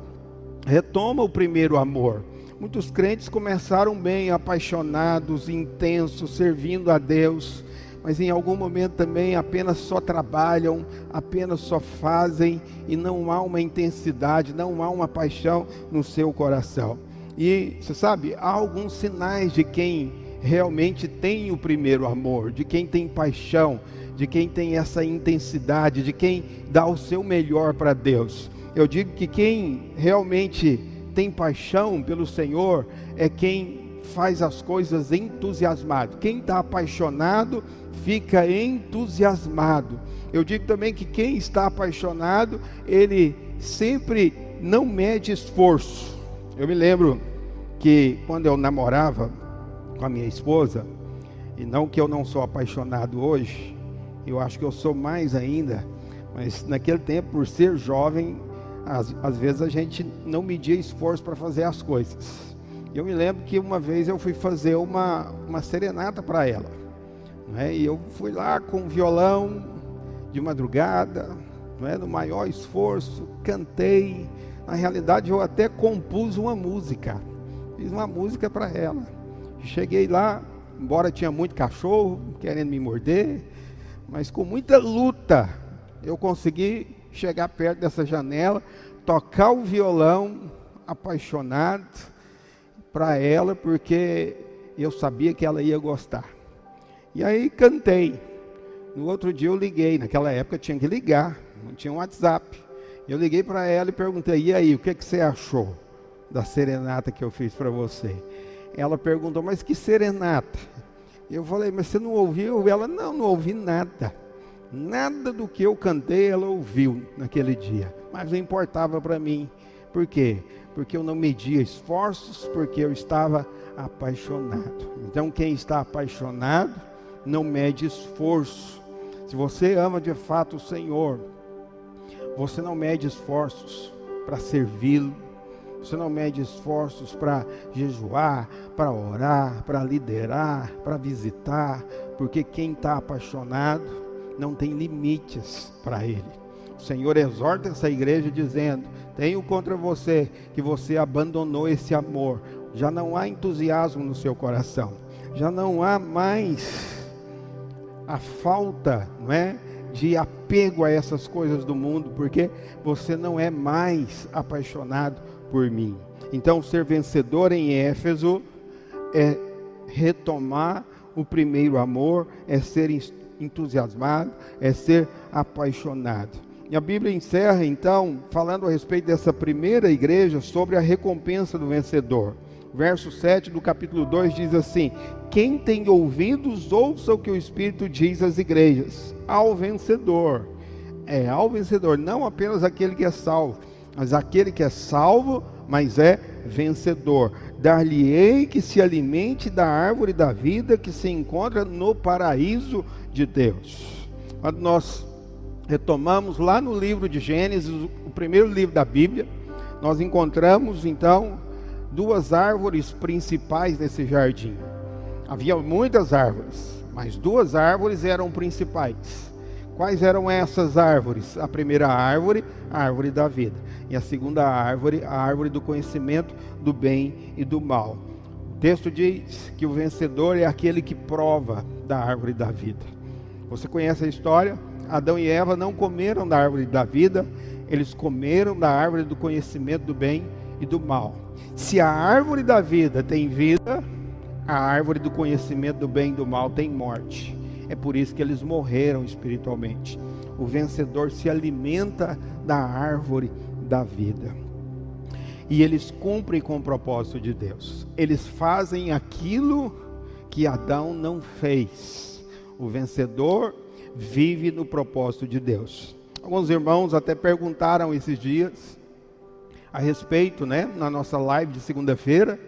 o primeiro amor. Muitos crentes começaram bem, apaixonados, intensos, servindo a Deus, mas em algum momento também apenas só trabalham, apenas só fazem, e não há uma intensidade, não há uma paixão no seu coração. E você sabe, há alguns sinais de quem realmente tem o primeiro amor, de quem tem paixão, de quem tem essa intensidade, de quem dá o seu melhor para Deus. Eu digo que quem realmente tem paixão pelo Senhor é quem faz as coisas entusiasmado. Quem está apaixonado fica entusiasmado. Eu digo também que quem está apaixonado, ele sempre não mede esforço. Eu me lembro que quando eu namorava com a minha esposa, e não que eu não sou apaixonado hoje, eu acho que eu sou mais ainda, mas naquele tempo, por ser jovem, às vezes a gente não media esforço para fazer as coisas. Eu me lembro que uma vez eu fui fazer uma serenata para ela, né? E eu fui lá com um violão de madrugada, né? No maior esforço, cantei. Na realidade eu até compus uma música, fiz uma música para ela. Cheguei lá, embora tinha muito cachorro querendo me morder, mas com muita luta eu consegui chegar perto dessa janela, tocar o violão, apaixonado para ela, porque eu sabia que ela ia gostar. E aí cantei. No outro dia eu liguei, naquela época tinha que ligar, não tinha um WhatsApp. Eu liguei para ela e perguntei: e aí, o que você achou? da serenata que eu fiz para você. Ela perguntou, mas que serenata? Eu falei, mas você não ouviu? Ela, não ouvi nada. Nada do que eu cantei ela ouviu naquele dia. Mas não importava para mim. Por quê? Porque eu não media esforços, porque eu estava apaixonado. Então quem está apaixonado não mede esforço. Se você ama de fato o Senhor, você não mede esforços para servi-lo. Você não mede esforços para jejuar, para orar, para liderar, para visitar. Porque quem está apaixonado não tem limites para Ele. O Senhor exorta essa igreja dizendo, tenho contra você que você abandonou esse amor. Já não há entusiasmo no seu coração. Já não há mais a falta, não é, de apego a essas coisas do mundo, porque você não é mais apaixonado por mim. Então, ser vencedor em Éfeso é retomar o primeiro amor, é ser entusiasmado, é ser apaixonado. E a Bíblia encerra, então, falando a respeito dessa primeira igreja, sobre a recompensa do vencedor. Verso 7 do capítulo 2 diz assim, quem tem ouvidos, ouça o que o Espírito diz às igrejas. Ao vencedor. Ao vencedor, não apenas aquele que é salvo, mas aquele que é salvo, mas é vencedor. Dar-lhe-ei que se alimente da árvore da vida que se encontra no paraíso de Deus. Quando nós retomamos lá no livro de Gênesis, o primeiro livro da Bíblia, nós encontramos então duas árvores principais nesse jardim. Havia muitas árvores, mas duas árvores eram principais. Quais eram essas árvores? A primeira árvore, a árvore da vida. E a segunda árvore, a árvore do conhecimento do bem e do mal. O texto diz que o vencedor é aquele que prova da árvore da vida. Você conhece a história? Adão e Eva não comeram da árvore da vida, eles comeram da árvore do conhecimento do bem e do mal. Se a árvore da vida tem vida, a árvore do conhecimento do bem e do mal tem morte. É por isso que eles morreram espiritualmente. O vencedor se alimenta da árvore da vida. E eles cumprem com o propósito de Deus. Eles fazem aquilo que Adão não fez. O vencedor vive no propósito de Deus. Alguns irmãos até perguntaram esses dias a respeito, na nossa live de segunda-feira,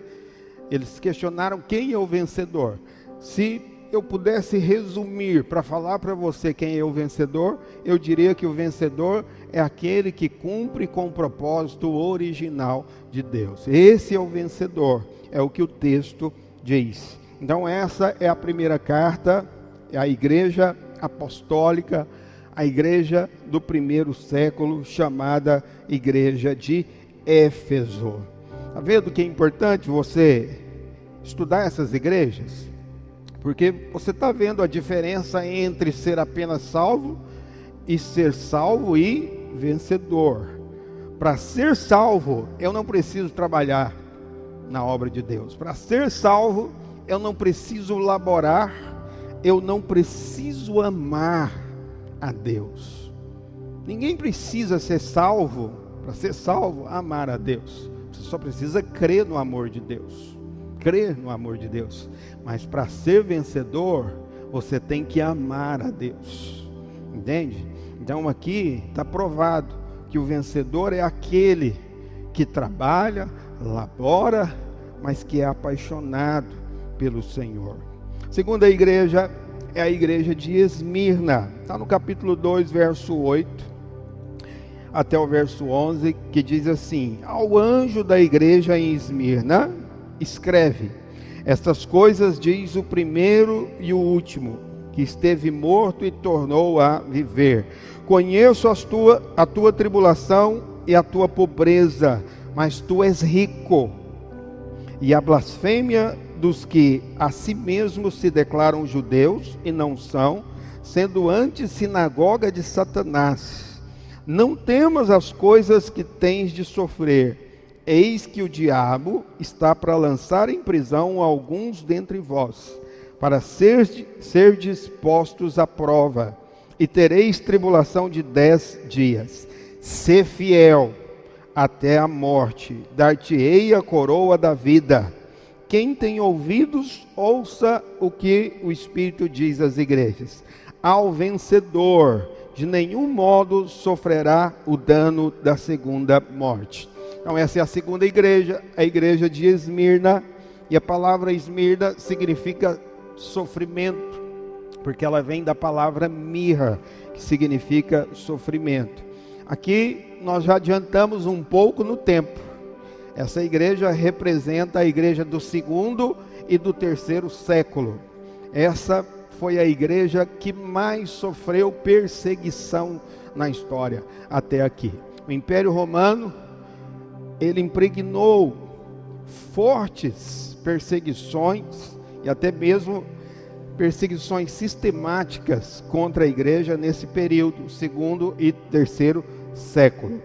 eles questionaram quem é o vencedor. Se eu pudesse resumir para falar para você quem é o vencedor, eu diria que o vencedor é aquele que cumpre com o propósito original de Deus. Esse é o vencedor, é o que o texto diz. Então essa é a primeira carta, é a igreja apostólica, a igreja do primeiro século, chamada igreja de Éfeso. Está vendo que é importante você estudar essas igrejas? Porque você está vendo a diferença entre ser apenas salvo e ser salvo e vencedor. Para ser salvo, eu não preciso trabalhar na obra de Deus. Para ser salvo, eu não preciso laborar, eu não preciso amar a Deus. Ninguém precisa ser salvo, para ser salvo, amar a Deus. Você só precisa crer no amor de Deus. Crer no amor de Deus. Mas para ser vencedor, você tem que amar a Deus. Entende? Então aqui está provado que o vencedor é aquele que trabalha, labora, mas que é apaixonado pelo Senhor. Segunda igreja é a igreja de Esmirna. Está no capítulo 2, verso 8 até o verso 11, que diz assim: ao anjo da igreja em Esmirna, escreve: estas coisas diz o primeiro e o último, que esteve morto e tornou a viver. Conheço a tua tribulação e a tua pobreza, mas tu és rico. E a blasfêmia dos que a si mesmos se declaram judeus e não são, sendo antes sinagoga de Satanás. Não temas as coisas que tens de sofrer. Eis que o diabo está para lançar em prisão alguns dentre vós, para serdes postos à prova, e tereis tribulação de 10 dias. Sê fiel, até a morte, dar-te-ei a coroa da vida. Quem tem ouvidos, ouça o que o Espírito diz às igrejas. Ao vencedor, de nenhum modo sofrerá o dano da segunda morte. Então essa é a segunda igreja, a igreja de Esmirna, e a palavra Esmirna significa sofrimento, porque ela vem da palavra mirra, que significa sofrimento. Aqui nós já adiantamos um pouco no tempo. Essa igreja representa a igreja do 2º e do 3º século. Essa foi a igreja que mais sofreu perseguição na história até aqui. O Império Romano, ele impregnou fortes perseguições e até mesmo perseguições sistemáticas contra a igreja nesse período, 2º e 3º século.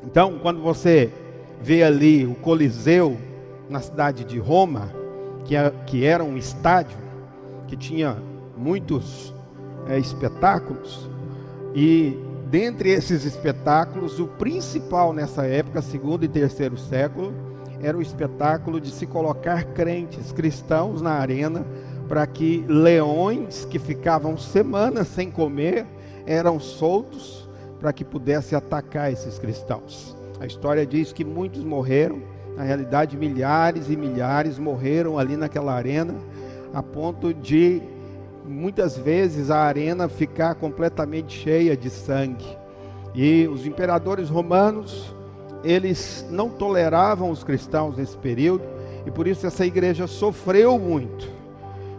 Então, quando você vê ali o Coliseu na cidade de Roma, que era um estádio que tinha muitos espetáculos, e dentre esses espetáculos, o principal nessa época, 2º e 3º século, era o espetáculo de se colocar crentes, cristãos na arena, para que leões que ficavam semanas sem comer, eram soltos para que pudesse atacar esses cristãos. A história diz que muitos morreram, na realidade milhares e milhares morreram ali naquela arena, a ponto de muitas vezes a arena ficar completamente cheia de sangue. E os imperadores romanos, eles não toleravam os cristãos nesse período, e por isso essa igreja sofreu muito.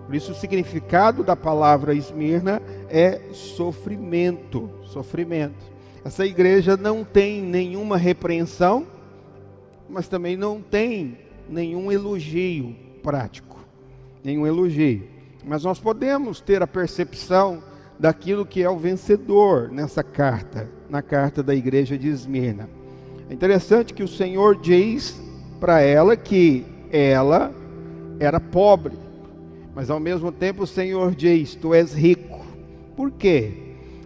Por isso o significado da palavra Esmirna é sofrimento, sofrimento. Essa igreja não tem nenhuma repreensão, mas também não tem nenhum elogio prático, nenhum elogio. Mas nós podemos ter a percepção daquilo que é o vencedor nessa carta, na carta da igreja de Esmirna. É interessante que o Senhor diz para ela que ela era pobre, mas ao mesmo tempo o Senhor diz: tu és rico. Por quê?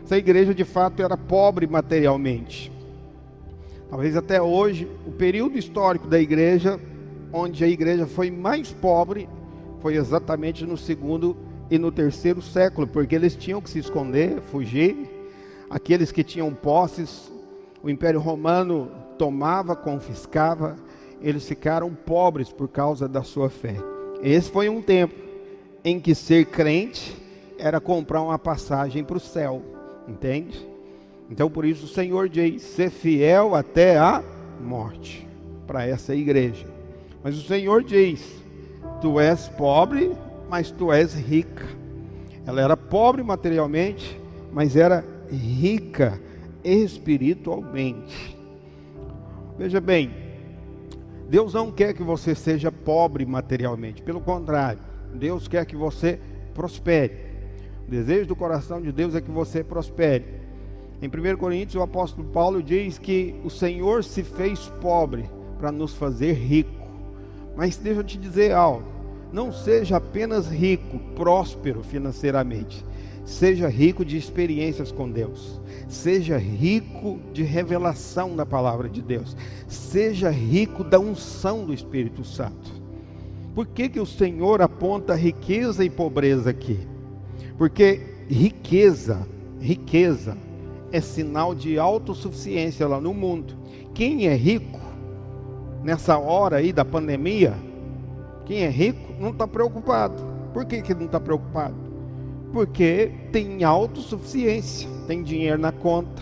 Essa igreja de fato era pobre materialmente. Talvez até hoje, o período histórico da igreja, onde a igreja foi mais pobre, foi exatamente no 2º e no 3º século, porque eles tinham que se esconder, fugir. Aqueles que tinham posses, o Império Romano tomava, confiscava, eles ficaram pobres por causa da sua fé. Esse foi um tempo em que ser crente era comprar uma passagem para o céu, entende? Então por isso o Senhor diz: ser fiel até a morte, para essa igreja. Mas o Senhor diz: tu és pobre, mas tu és rica. Ela era pobre materialmente, mas era rica espiritualmente. Veja bem, Deus não quer que você seja pobre materialmente, pelo contrário, Deus quer que você prospere. O desejo do coração de Deus é que você prospere. Em 1 Coríntios, o apóstolo Paulo diz que o Senhor se fez pobre para nos fazer rico. Mas deixa eu te dizer algo: não seja apenas rico, próspero financeiramente. Seja rico de experiências com Deus. Seja rico de revelação da palavra de Deus. Seja rico da unção do Espírito Santo. Por que o Senhor aponta riqueza e pobreza aqui? Porque riqueza é sinal de autossuficiência lá no mundo. Quem é rico, nessa hora aí da pandemia, quem é rico não está preocupado. Por que não está preocupado? Porque tem autossuficiência, tem dinheiro na conta,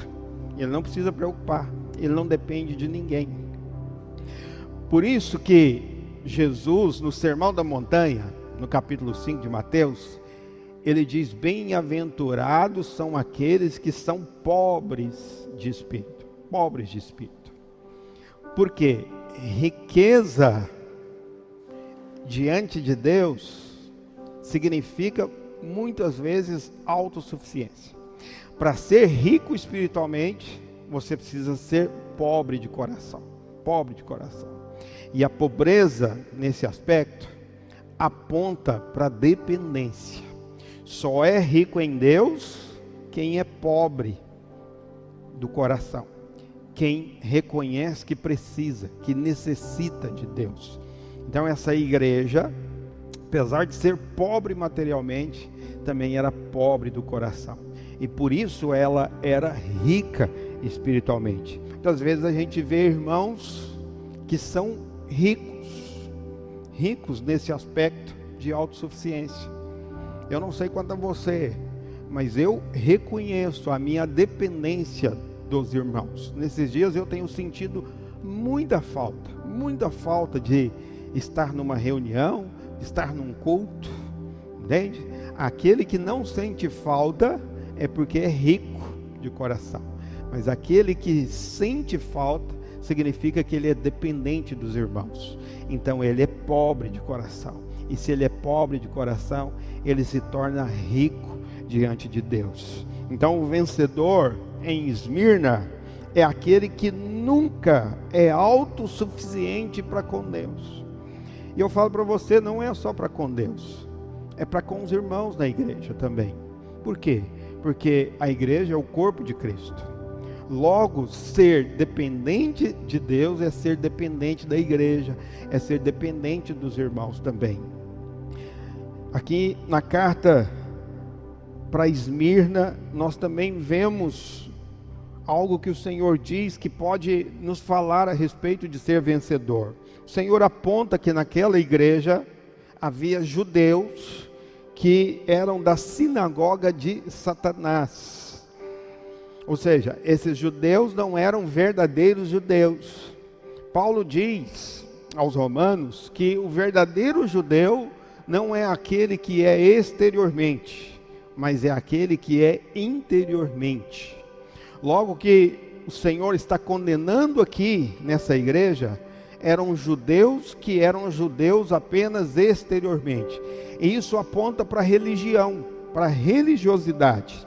ele não precisa preocupar, ele não depende de ninguém. Por isso que Jesus, no Sermão da Montanha, no capítulo 5 de Mateus, ele diz: bem-aventurados são aqueles que são pobres de espírito. Pobres de espírito. Porque riqueza diante de Deus significa muitas vezes autossuficiência. Para ser rico espiritualmente, você precisa ser pobre de coração. Pobre de coração. E a pobreza, nesse aspecto, aponta para a dependência. Só é rico em Deus quem é pobre do coração. quem reconhece que precisa, que necessita de Deus. Então essa igreja, apesar de ser pobre materialmente, também era pobre do coração. E por isso ela era rica espiritualmente. Muitas vezes a gente vê irmãos que são ricos nesse aspecto de autossuficiência. Eu não sei quanto a você, mas eu reconheço a minha dependência dos irmãos. Nesses dias eu tenho sentido muita falta de estar numa reunião, estar num culto, entende? Aquele que não sente falta é porque é rico de coração, mas aquele que sente falta significa que ele é dependente dos irmãos, então ele é pobre de coração, e se ele é pobre de coração, ele se torna rico diante de Deus. Então o vencedor em Esmirna é aquele que nunca é autossuficiente para com Deus. E eu falo para você, não é só para com Deus, é para com os irmãos na igreja também. Por quê? Porque a igreja é o corpo de Cristo. Logo, ser dependente de Deus é ser dependente da igreja, é ser dependente dos irmãos também. Aqui na carta para Esmirna, nós também vemos algo que o Senhor diz que pode nos falar a respeito de ser vencedor. O Senhor aponta que naquela igreja havia judeus que eram da sinagoga de Satanás. Ou seja, esses judeus não eram verdadeiros judeus. Paulo diz aos romanos que o verdadeiro judeu não é aquele que é exteriormente, mas é aquele que é interiormente. Logo que o Senhor está condenando aqui nessa igreja, eram judeus que eram judeus apenas exteriormente. E isso aponta para a religião, para a religiosidade.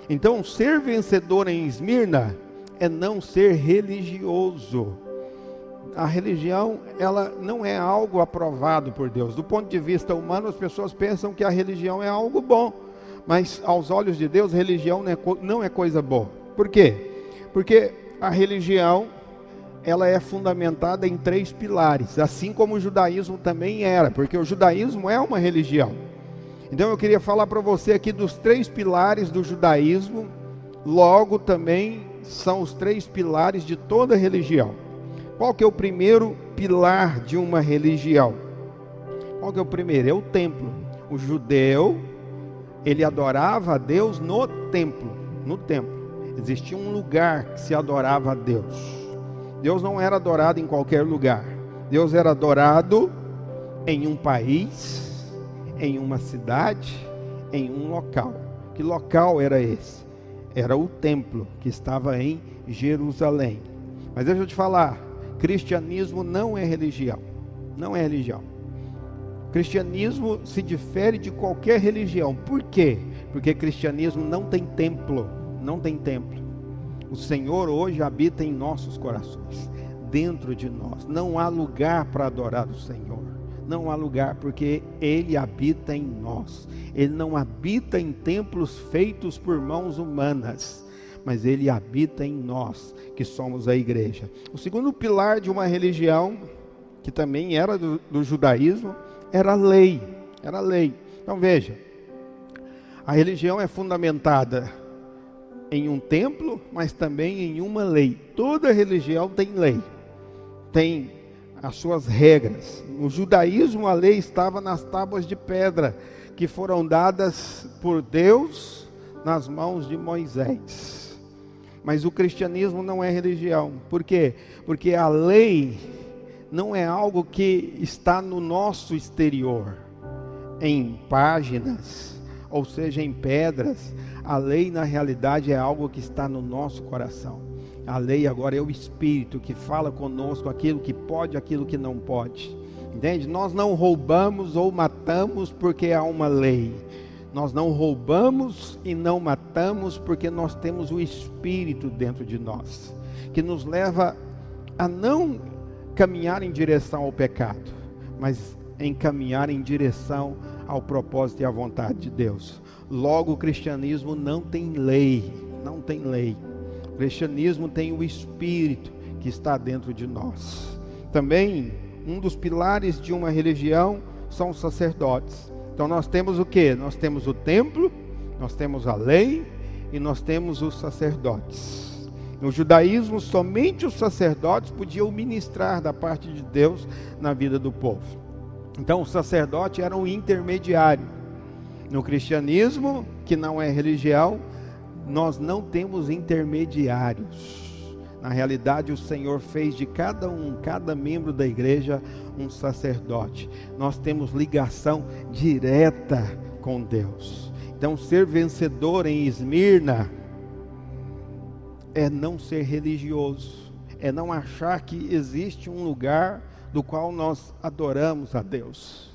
Então, ser vencedor em Esmirna é não ser religioso. A religião, ela não é algo aprovado por Deus. Do ponto de vista humano, as pessoas pensam que a religião é algo bom, mas aos olhos de Deus, religião não é coisa boa. Por quê? Porque a religião, ela é fundamentada em 3 pilares, assim como o judaísmo também era, porque o judaísmo é uma religião. Então eu queria falar para você aqui dos 3 pilares do judaísmo, logo também são os 3 pilares de toda religião. Qual que é o primeiro pilar de uma religião? Qual que é o primeiro? É o templo. O judeu, ele adorava a Deus no templo. Existia um lugar que se adorava a Deus. Deus não era adorado em qualquer lugar. Deus era adorado em um país, em uma cidade, em um local. Que local era esse? Era o templo que estava em Jerusalém. Mas deixa eu te falar, cristianismo não é religião. Não é religião. Cristianismo se difere de qualquer religião. Por quê? Porque cristianismo não tem templo. Não tem templo. O Senhor hoje habita em nossos corações, dentro de nós. Não há lugar para adorar o Senhor. Não há lugar, porque Ele habita em nós. Ele não habita em templos feitos por mãos humanas, mas Ele habita em nós, que somos a igreja. O segundo pilar de uma religião, que também era do judaísmo, era a lei. Era a lei. Então veja, a religião é fundamentada em um templo, mas também em uma lei. Toda religião tem lei, tem as suas regras. No judaísmo, a lei estava nas tábuas de pedra, que foram dadas por Deus nas mãos de Moisés. Mas o cristianismo não é religião. Por quê? Porque a lei não é algo que está no nosso exterior, em páginas, ou seja, em pedras. A lei, na realidade, é algo que está no nosso coração. A lei agora é o Espírito que fala conosco aquilo que pode, aquilo que não pode. Entende? Nós não roubamos ou matamos porque há uma lei. Nós não roubamos e não matamos porque nós temos o Espírito dentro de nós, que nos leva a não caminhar em direção ao pecado, mas em caminhar em direção ao propósito e à vontade de Deus. Logo, o cristianismo não tem lei, não tem lei. O cristianismo tem o Espírito que está dentro de nós. Também, um dos pilares de uma religião são os sacerdotes. Então nós temos o quê? Nós temos o templo, nós temos a lei e nós temos os sacerdotes. No judaísmo, somente os sacerdotes podiam ministrar da parte de Deus na vida do povo. Então o sacerdote era um intermediário. No cristianismo, que não é religião, nós não temos intermediários. Na realidade, o Senhor fez de cada membro da igreja, um sacerdote. Nós temos ligação direta com Deus. Então, ser vencedor em Esmirna é não ser religioso, é não achar que existe um lugar do qual nós adoramos a Deus.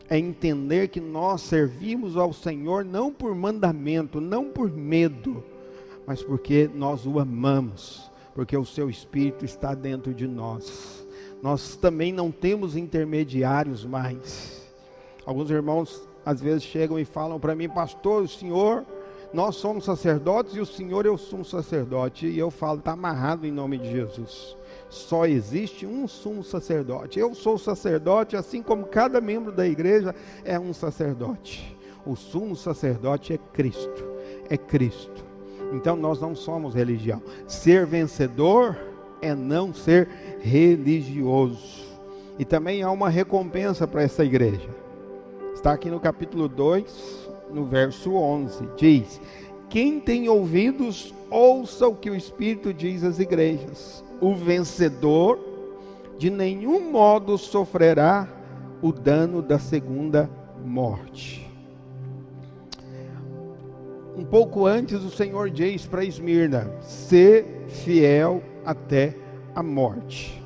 É entender que nós servimos ao Senhor não por mandamento, não por medo, mas porque nós o amamos. Porque o seu Espírito está dentro de nós. Nós também não temos intermediários mais. Alguns irmãos às vezes chegam e falam para mim: pastor, o senhor, nós somos sacerdotes e o senhor, eu sou um sacerdote. E eu falo: está amarrado em nome de Jesus. Só existe um sumo sacerdote. Eu sou sacerdote, assim como cada membro da igreja é um sacerdote. O sumo sacerdote é Cristo. É Cristo. Então nós não somos religião. Ser vencedor é não ser religioso. E também há uma recompensa para essa igreja. Está aqui no capítulo 2, no verso 11. Diz: quem tem ouvidos, ouça o que o Espírito diz às igrejas. O vencedor de nenhum modo sofrerá o dano da segunda morte. Um pouco antes, o Senhor diz para Esmirna: ser fiel até a morte.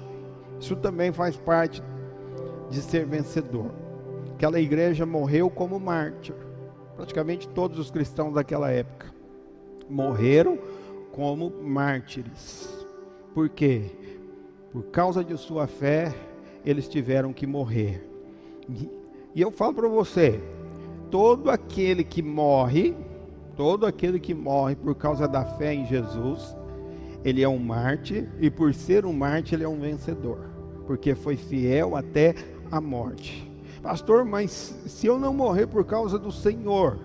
Isso também faz parte de ser vencedor. Aquela igreja morreu como mártir. Praticamente todos os cristãos daquela época morreram como mártires. Por quê? Por causa de sua fé, eles tiveram que morrer. E eu falo para você: todo aquele que morre por causa da fé em Jesus, ele é um mártir, e por ser um mártir, ele é um vencedor, porque foi fiel até a morte. Pastor, mas se eu não morrer por causa do Senhor,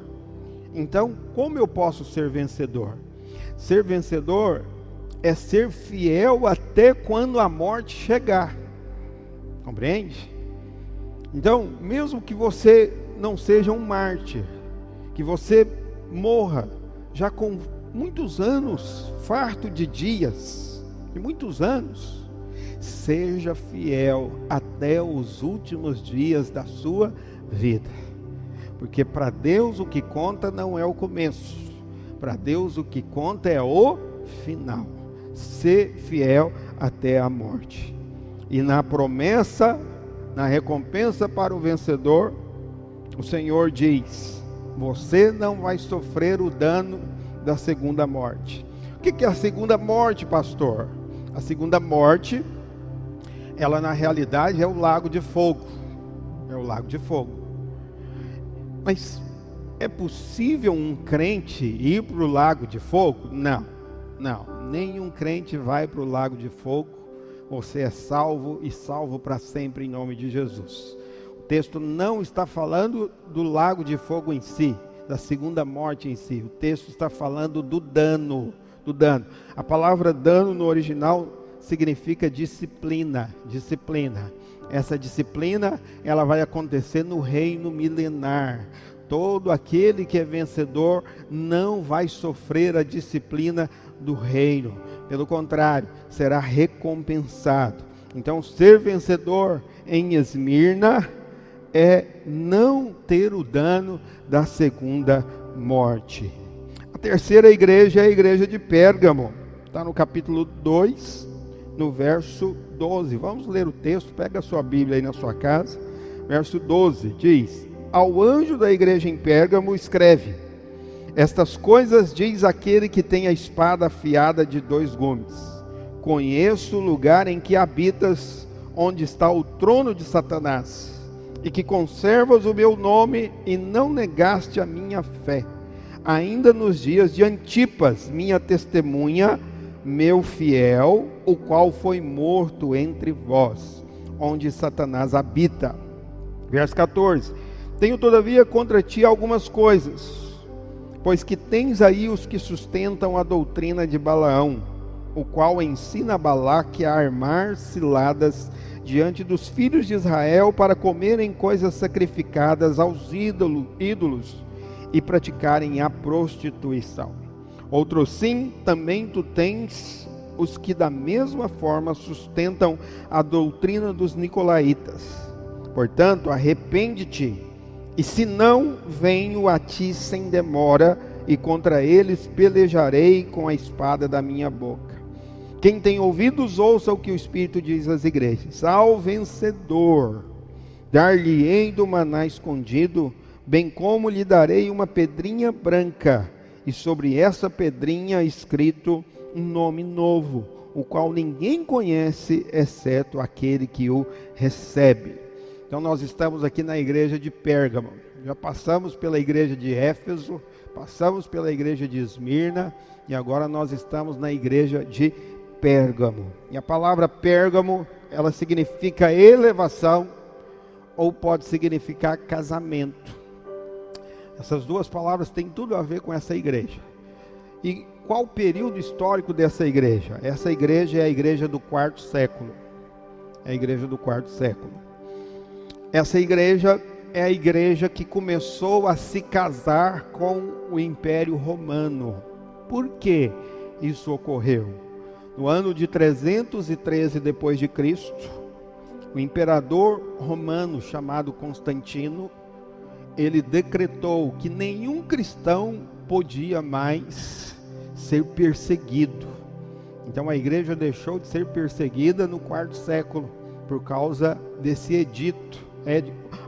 então como eu posso ser vencedor? Ser vencedor é ser fiel até quando a morte chegar. Compreende? Então, mesmo que você não seja um mártir, que você morra já com muitos anos, farto de dias, de muitos anos, seja fiel até os últimos dias da sua vida. Porque para Deus o que conta não é o começo, para Deus o que conta é o final. Ser fiel até a morte. E na promessa, na recompensa para o vencedor, o Senhor diz: você não vai sofrer o dano da segunda morte. O que é a segunda morte, pastor? A segunda morte, ela na realidade é o lago de fogo. É o lago de fogo. Mas é possível um crente ir para o lago de fogo? Não. Nenhum crente vai para o lago de fogo. Você é salvo e salvo para sempre em nome de Jesus. O texto não está falando do lago de fogo em si, da segunda morte em si. O texto está falando do dano. A palavra dano no original significa disciplina. Essa disciplina, ela vai acontecer no reino milenar. Todo aquele que é vencedor não vai sofrer a disciplina do reino. Pelo contrário, será recompensado. Então, ser vencedor em Esmirna é não ter o dano da segunda morte. A terceira igreja é a igreja de Pérgamo. Está no capítulo 2, no verso 12. Vamos ler o texto, pega a sua Bíblia aí na sua casa. Verso 12 diz: ao anjo da igreja em Pérgamo escreve: estas coisas diz aquele que tem a espada afiada de 2 gumes. Conheço o lugar em que habitas, onde está o trono de Satanás, e que conservas o meu nome e não negaste a minha fé, ainda nos dias de Antipas, minha testemunha, meu fiel, o qual foi morto entre vós, onde Satanás habita. Verso 14: tenho todavia contra ti algumas coisas, pois que tens aí os que sustentam a doutrina de Balaão, o qual ensina Balaque a armar ciladas diante dos filhos de Israel para comerem coisas sacrificadas aos ídolos e praticarem a prostituição. Outro sim, também tu tens os que da mesma forma sustentam a doutrina dos nicolaítas. Portanto, arrepende-te, e se não, venho a ti sem demora, e contra eles pelejarei com a espada da minha boca. Quem tem ouvidos, ouça o que o Espírito diz às igrejas. Ao vencedor, dar-lhe-ei do maná escondido, bem como lhe darei uma pedrinha branca, e sobre essa pedrinha escrito um nome novo, o qual ninguém conhece, exceto aquele que o recebe. Então nós estamos aqui na igreja de Pérgamo, já passamos pela igreja de Éfeso, passamos pela igreja de Esmirna, e agora nós estamos na igreja de Pérgamo. E a palavra Pérgamo, ela significa elevação, ou pode significar casamento. Essas duas palavras têm tudo a ver com essa igreja. E qual o período histórico dessa igreja? Essa igreja é a igreja do quarto século. É a igreja do quarto século. Essa igreja é a igreja que começou a se casar com o Império Romano. Por que isso ocorreu? No ano de 313 depois de Cristo, o imperador romano chamado Constantino, ele decretou que nenhum cristão podia mais ser perseguido. Então a igreja deixou de ser perseguida no quarto século por causa desse edito.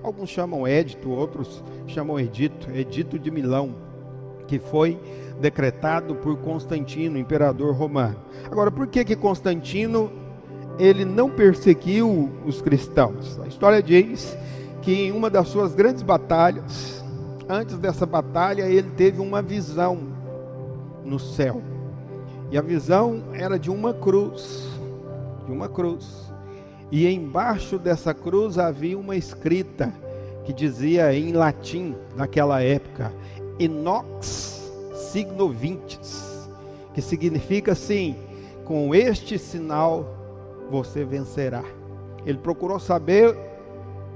Alguns chamam édito, outros chamam edito de Milão, que foi decretado por Constantino, imperador romano. Agora, por que Constantino ele não perseguiu os cristãos? A história diz que em uma das suas grandes batalhas, antes dessa batalha, ele teve uma visão no céu. E a visão era de uma cruz, E embaixo dessa cruz havia uma escrita que dizia em latim, naquela época, Inox signo vintis, que significa assim: com este sinal você vencerá. Ele procurou saber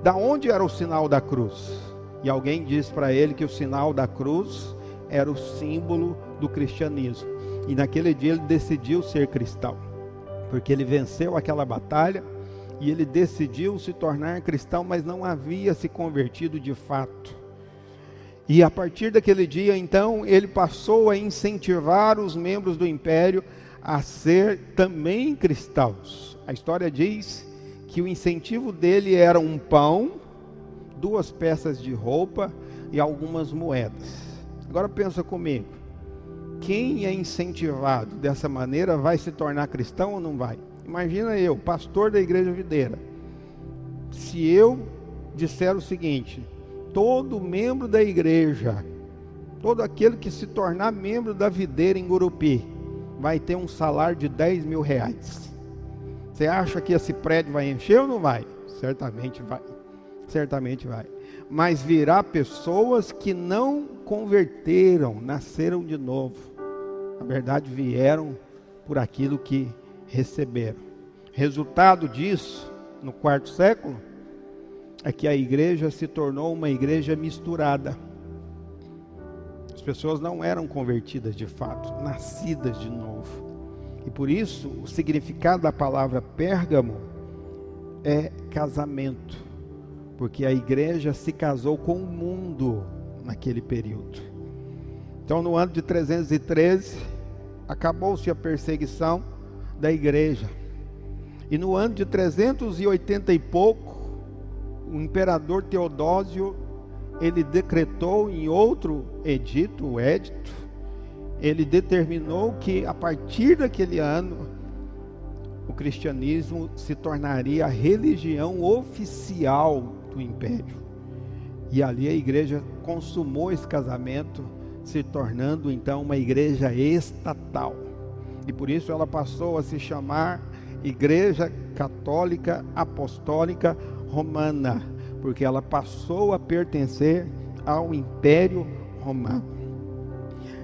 da onde era o sinal da cruz, e alguém disse para ele que o sinal da cruz era o símbolo do cristianismo. E naquele dia ele decidiu ser cristão, porque ele venceu aquela batalha e ele decidiu se tornar cristão, mas não havia se convertido de fato. E a partir daquele dia, então, ele passou a incentivar os membros do império a ser também cristãos. A história diz que o incentivo dele era um pão, 2 peças de roupa e algumas moedas. Agora pensa comigo, quem é incentivado dessa maneira vai se tornar cristão ou não vai? Imagina eu, pastor da igreja videira, se eu disser o seguinte: todo membro da igreja, todo aquele que se tornar membro da videira em Gurupi, vai ter um salário de 10 mil reais. Você acha que esse prédio vai encher ou não vai? Certamente vai. Certamente vai. Mas virá pessoas que não converteram, nasceram de novo. Na verdade, vieram por aquilo que receberam. Resultado disso, no quarto século, é que a igreja se tornou uma igreja misturada. As pessoas não eram convertidas de fato, nascidas de novo. E por isso, o significado da palavra Pérgamo é casamento, porque a igreja se casou com o mundo naquele período. Então, no ano de 313, acabou-se a perseguição da igreja. E no ano de 380 e pouco, o imperador Teodósio, ele decretou em outro edito, o édito, ele determinou que a partir daquele ano, o cristianismo se tornaria a religião oficial do império. E ali a igreja consumou esse casamento, se tornando então uma igreja estatal. E por isso ela passou a se chamar Igreja Católica Apostólica Romana, porque ela passou a pertencer ao Império Romano.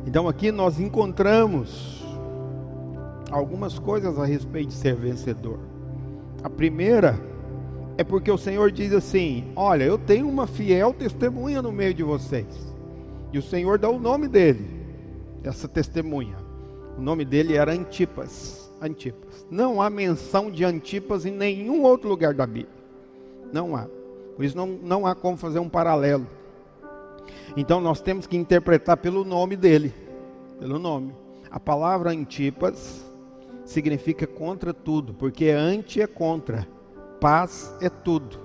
Então aqui nós encontramos algumas coisas a respeito de ser vencedor. A primeira é porque o Senhor diz assim: olha, eu tenho uma fiel testemunha no meio de vocês. E o Senhor dá o nome dele, essa testemunha. O nome dele era Antipas. Antipas. Não há menção de Antipas em nenhum outro lugar da Bíblia. Não há. Por isso não há como fazer um paralelo. Então nós temos que interpretar pelo nome dele. Pelo nome. A palavra Antipas significa contra tudo, porque anti é contra, paz é tudo.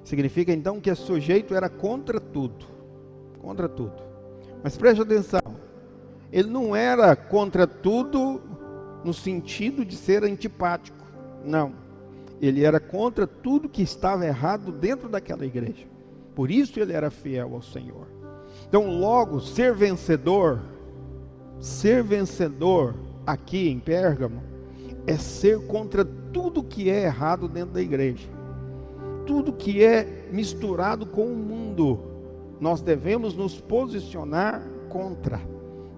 Significa então que esse sujeito era contra tudo. Contra tudo. Mas preste atenção. Ele não era contra tudo no sentido de ser antipático. Não. Ele era contra tudo que estava errado dentro daquela igreja. Por isso ele era fiel ao Senhor. Então logo, ser vencedor aqui em Pérgamo, é ser contra tudo que é errado dentro da igreja. Tudo que é misturado com o mundo, nós devemos nos posicionar contra.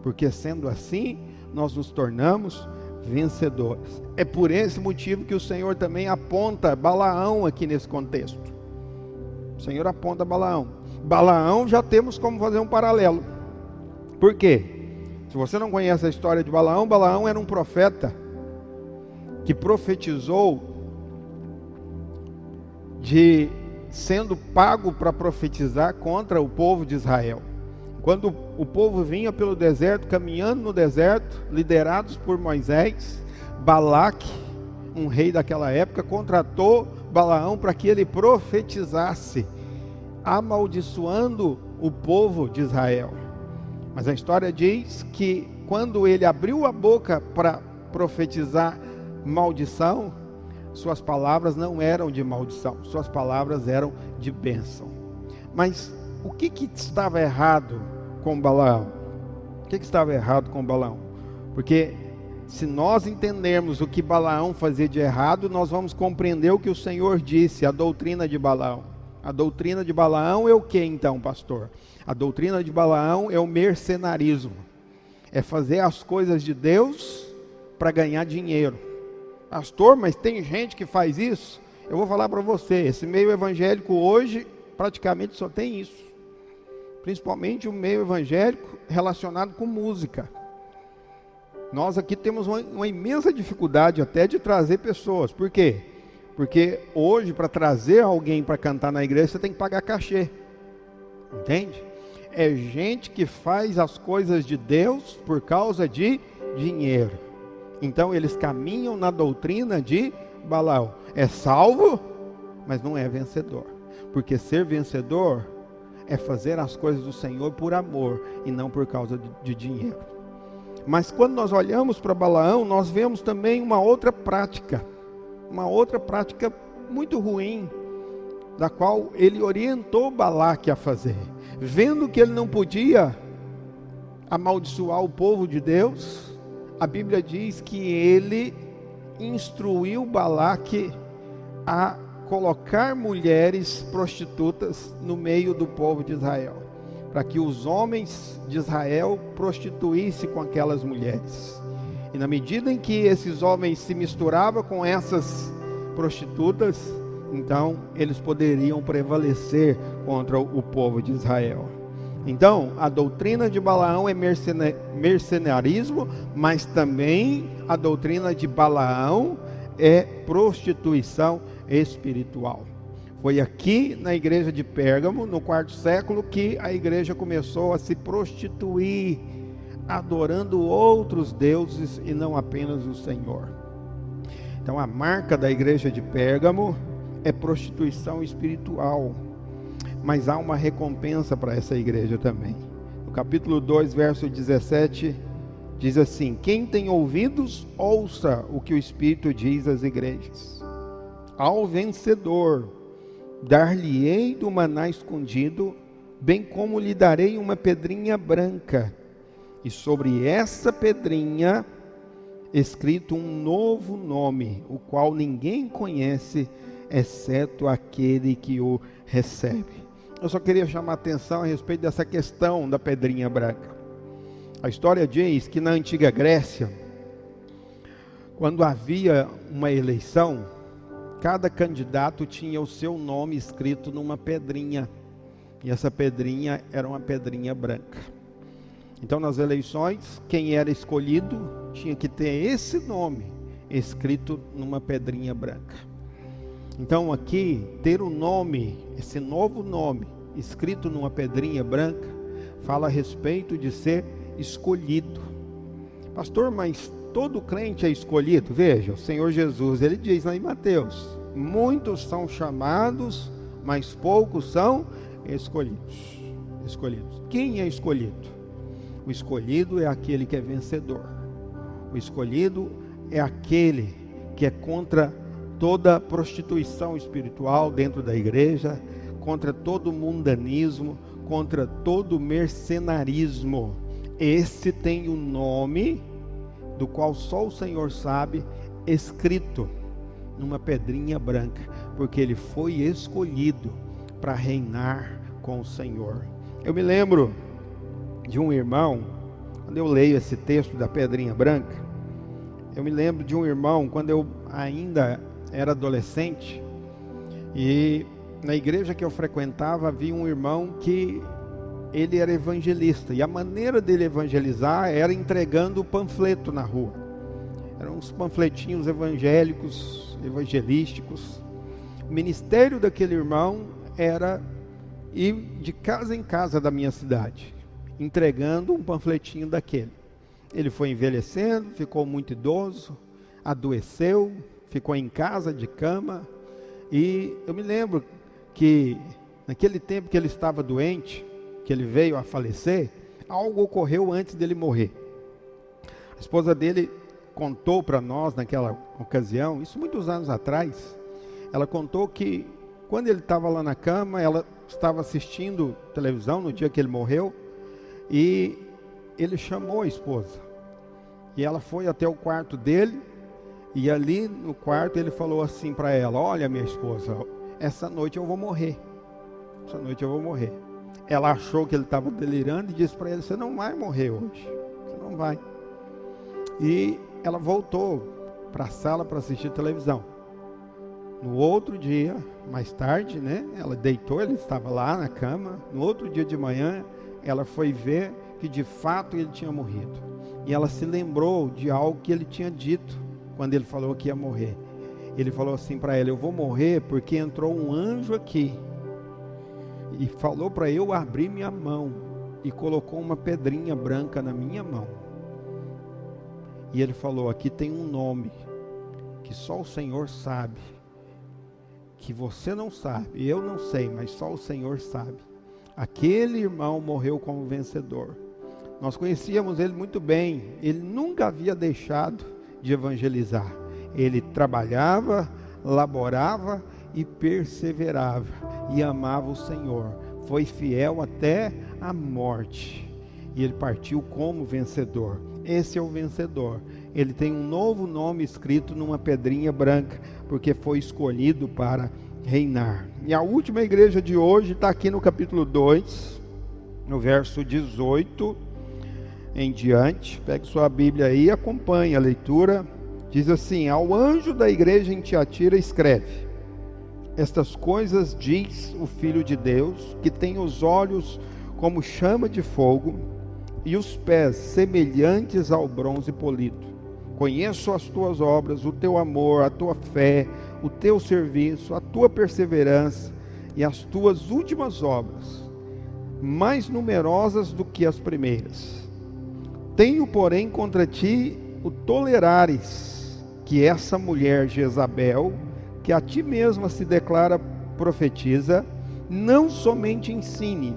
Porque sendo assim, nós nos tornamos vencedores. É por esse motivo que o Senhor também aponta Balaão aqui nesse contexto. O Senhor aponta Balaão. Balaão já temos como fazer um paralelo. Por quê? Se você não conhece a história de Balaão, Balaão era um profeta que profetizou de sendo pago para profetizar contra o povo de Israel. Quando o povo vinha pelo deserto, caminhando no deserto, liderados por Moisés, Balaque, um rei daquela época, contratou Balaão para que ele profetizasse, amaldiçoando o povo de Israel. Mas a história diz que quando ele abriu a boca para profetizar maldição, suas palavras não eram de maldição, suas palavras eram de bênção. Mas o que estava errado com Balaão? O que estava errado com Balaão? Porque se nós entendermos o que Balaão fazia de errado, nós vamos compreender o que o Senhor disse, a doutrina de Balaão. A doutrina de Balaão é o que então, pastor? A doutrina de Balaão é o mercenarismo. É fazer as coisas de Deus para ganhar dinheiro. Pastor, mas tem gente que faz isso? Eu vou falar para você, esse meio evangélico hoje praticamente só tem isso. Principalmente o meio evangélico relacionado com música. Nós aqui temos uma imensa dificuldade até de trazer pessoas. Por quê? Porque hoje, para trazer alguém para cantar na igreja, você tem que pagar cachê. Entende? É gente que faz as coisas de Deus por causa de dinheiro. Então eles caminham na doutrina de Balaão. É salvo, mas não é vencedor. Porque ser vencedor é fazer as coisas do Senhor por amor e não por causa de dinheiro. Mas quando nós olhamos para Balaão, nós vemos também uma outra prática muito ruim, da qual ele orientou Balaque a fazer. Vendo que ele não podia amaldiçoar o povo de Deus, a Bíblia diz que ele instruiu Balaque a colocar mulheres prostitutas no meio do povo de Israel, para que os homens de Israel prostituíssem com aquelas mulheres. E na medida em que esses homens se misturavam com essas prostitutas, então eles poderiam prevalecer contra o povo de Israel. Então, a doutrina de Balaão é mercenarismo, mas também a doutrina de Balaão é prostituição espiritual. Foi aqui na igreja de Pérgamo, no 4º século, que a igreja começou a se prostituir, adorando outros deuses e não apenas o Senhor. Então a marca da igreja de Pérgamo é prostituição espiritual. Mas há uma recompensa para essa igreja também. No capítulo 2, verso 17, diz assim: quem tem ouvidos, ouça o que o Espírito diz às igrejas. Ao vencedor, dar-lhe-ei do maná escondido, bem como lhe darei uma pedrinha branca, e sobre essa pedrinha escrito um novo nome, o qual ninguém conhece, exceto aquele que o recebe. Eu só queria chamar a atenção a respeito dessa questão da pedrinha branca. A história diz que na antiga Grécia, quando havia uma eleição, cada candidato tinha o seu nome escrito numa pedrinha, e essa pedrinha era uma pedrinha branca. Então, nas eleições, quem era escolhido tinha que ter esse nome escrito numa pedrinha branca. Então, aqui, ter o nome, esse novo nome, escrito numa pedrinha branca, fala a respeito de ser escolhido. Pastor, mas todo crente é escolhido? Veja, o Senhor Jesus, ele diz lá em Mateus: muitos são chamados, mas poucos são escolhidos. Quem é escolhido? O escolhido é aquele que é vencedor. O escolhido é aquele que é contra toda prostituição espiritual dentro da igreja, contra todo mundanismo, contra todo mercenarismo. Esse tem o nome, do qual só o Senhor sabe, escrito numa pedrinha branca, porque ele foi escolhido para reinar com o Senhor. Eu me lembro de um irmão, quando eu leio esse texto da pedrinha branca, eu me lembro de um irmão, quando eu ainda era adolescente, e na igreja que eu frequentava havia um irmão que ele era evangelista, e a maneira dele evangelizar era entregando o panfleto na rua. Eram uns panfletinhos evangelísticos. O ministério daquele irmão era ir de casa em casa da minha cidade, entregando um panfletinho daquele. Ele foi envelhecendo, ficou muito idoso, adoeceu, ficou em casa de cama, e eu me lembro que naquele tempo que ele estava doente, que ele veio a falecer, algo ocorreu antes dele morrer. A esposa dele contou para nós naquela ocasião, isso muitos anos atrás, ela contou que quando ele estava lá na cama, ela estava assistindo televisão no dia que ele morreu, e ele chamou a esposa, e ela foi até o quarto dele, e ali no quarto ele falou assim para ela: olha, minha esposa, essa noite eu vou morrer, Ela achou que ele estava delirando e disse para ele: você não vai morrer hoje, você não vai. E ela voltou para a sala para assistir televisão. No outro dia, mais tarde, ela deitou, ele estava lá na cama. No outro dia de manhã, ela foi ver que de fato ele tinha morrido. E ela se lembrou de algo que ele tinha dito quando ele falou que ia morrer. Ele falou assim para ela: eu vou morrer porque entrou um anjo aqui e falou para eu abrir minha mão, e colocou uma pedrinha branca na minha mão. E ele falou: aqui tem um nome que só o Senhor sabe, que você não sabe, eu não sei, mas só o Senhor sabe. Aquele irmão morreu como vencedor. Nós conhecíamos ele muito bem. Ele nunca havia deixado de evangelizar. Ele trabalhava, laborava e perseverava, e amava o Senhor. Foi fiel até a morte, e ele partiu como vencedor. Esse é o vencedor. Ele tem um novo nome escrito numa pedrinha branca, porque foi escolhido para reinar. E a última igreja de hoje está aqui no capítulo 2, no verso 18 em diante. Pegue sua Bíblia aí e acompanhe a leitura. Diz assim: ao anjo da igreja em Tiatira escreve: estas coisas diz o Filho de Deus, que tem os olhos como chama de fogo e os pés semelhantes ao bronze polido. Conheço as tuas obras, o teu amor, a tua fé, o teu serviço, a tua perseverança e as tuas últimas obras, mais numerosas do que as primeiras. Tenho, porém, contra ti o tolerares que essa mulher Jezabel, que a ti mesma se declara profetiza, não somente ensine,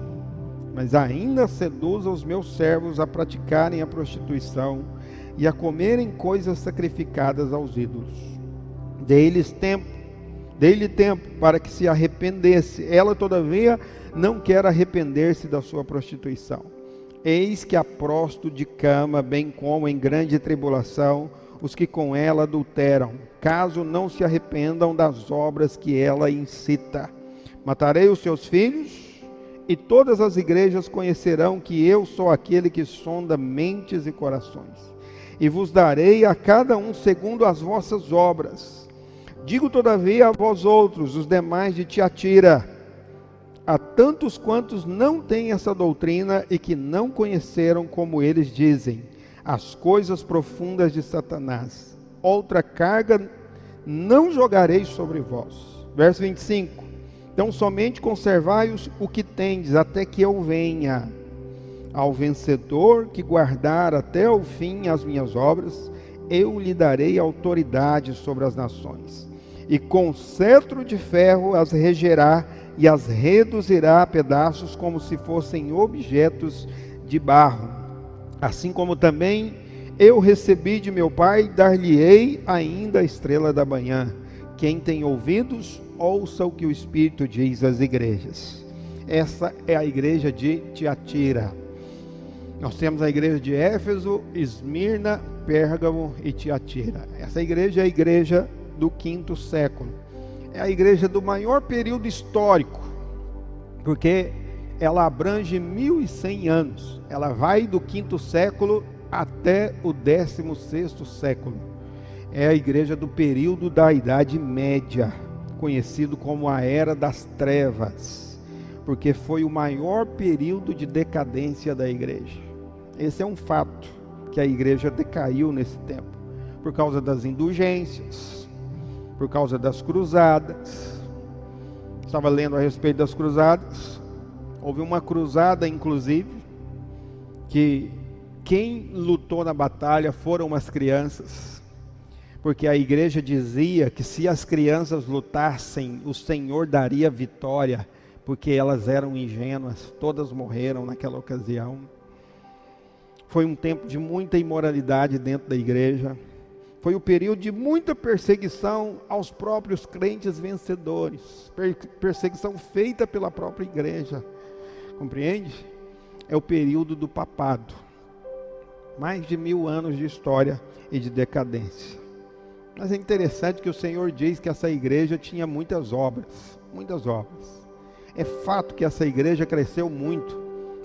mas ainda seduza os meus servos a praticarem a prostituição e a comerem coisas sacrificadas aos ídolos. Dei-lhe tempo para que se arrependesse. Ela, todavia, não quer arrepender-se da sua prostituição. Eis que a prosto de cama, bem como em grande tribulação, os que com ela adulteram, caso não se arrependam das obras que ela incita. Matarei os seus filhos, e todas as igrejas conhecerão que eu sou aquele que sonda mentes e corações. E vos darei a cada um segundo as vossas obras. Digo todavia a vós outros, os demais de Tiatira, a tantos quantos não têm essa doutrina e que não conheceram, como eles dizem, as coisas profundas de Satanás, outra carga não jogarei sobre vós. Verso 25. Então somente conservai o que tendes, até que eu venha. Ao vencedor que guardar até o fim as minhas obras, eu lhe darei autoridade sobre as nações, e com cetro de ferro as regerá, e as reduzirá a pedaços como se fossem objetos de barro. Assim como também eu recebi de meu Pai, dar-lhe-ei ainda a estrela da manhã. Quem tem ouvidos, ouça o que o Espírito diz às igrejas. Essa é a igreja de Tiatira. Nós temos a igreja de Éfeso, Esmirna, Pérgamo e Tiatira. Essa igreja é a igreja do 5º século. É a igreja do maior período histórico, porque ela abrange 1100 anos. Ela vai do 5º século até o 16º século. É a igreja do período da Idade Média, conhecido como a Era das Trevas, porque foi o maior período de decadência da igreja. Esse é um fato, que a igreja decaiu nesse tempo, por causa das indulgências, por causa das cruzadas. Estava lendo a respeito das cruzadas. Houve uma cruzada, inclusive, que quem lutou na batalha foram as crianças, porque a igreja dizia que se as crianças lutassem, o Senhor daria vitória, porque elas eram ingênuas, todas morreram naquela ocasião. Foi um tempo de muita imoralidade dentro da igreja. Foi o período de muita perseguição aos próprios crentes vencedores. Perseguição feita pela própria igreja. Compreende? É o período do papado. Mais de 1000 anos de história e de decadência. Mas é interessante que o Senhor diz que essa igreja tinha muitas obras. Muitas obras. É fato que essa igreja cresceu muito.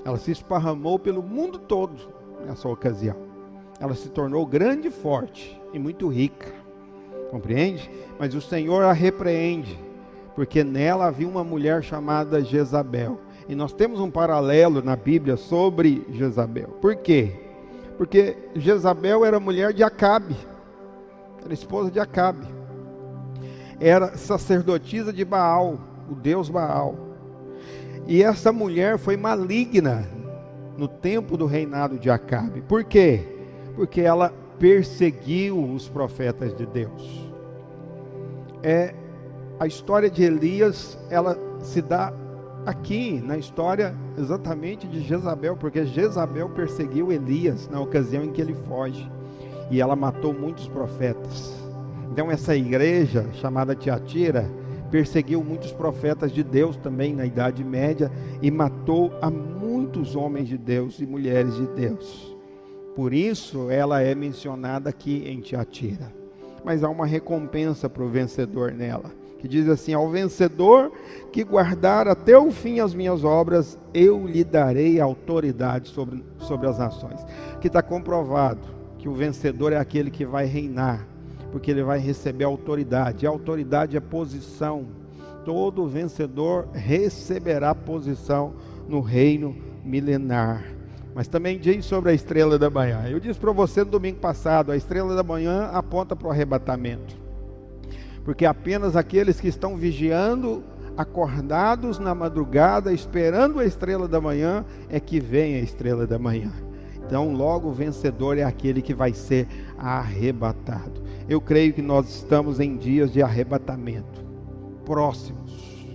Ela se esparramou pelo mundo todo nessa ocasião. Ela se tornou grande e forte e muito rica, compreende? Mas o Senhor a repreende, porque nela havia uma mulher chamada Jezabel. E nós temos um paralelo na Bíblia sobre Jezabel. Por quê? Porque Jezabel era mulher de Acabe, era esposa de Acabe, era sacerdotisa de Baal, o deus Baal. E essa mulher foi maligna no tempo do reinado de Acabe. Por quê? Porque ela perseguiu os profetas de Deus. A história de Elias, ela se dá aqui, na história exatamente de Jezabel, porque Jezabel perseguiu Elias na ocasião em que ele foge, e ela matou muitos profetas. Então essa igreja, chamada Tiatira, perseguiu muitos profetas de Deus também na Idade Média, e matou a muitos homens de Deus e mulheres de Deus. Por isso ela é mencionada aqui em Tiatira. Mas há uma recompensa para o vencedor nela, que diz assim: ao vencedor que guardar até o fim as minhas obras, eu lhe darei autoridade sobre as nações. Que está comprovado que o vencedor é aquele que vai reinar, porque ele vai receber autoridade. E a autoridade é posição. Todo vencedor receberá posição no reino milenar. Mas também diz sobre a estrela da manhã. Eu disse para você no domingo passado, a estrela da manhã aponta para o arrebatamento. Porque apenas aqueles que estão vigiando, acordados na madrugada, esperando a estrela da manhã, é que vem a estrela da manhã. Então logo o vencedor é aquele que vai ser arrebatado. Eu creio que nós estamos em dias de arrebatamento, próximos.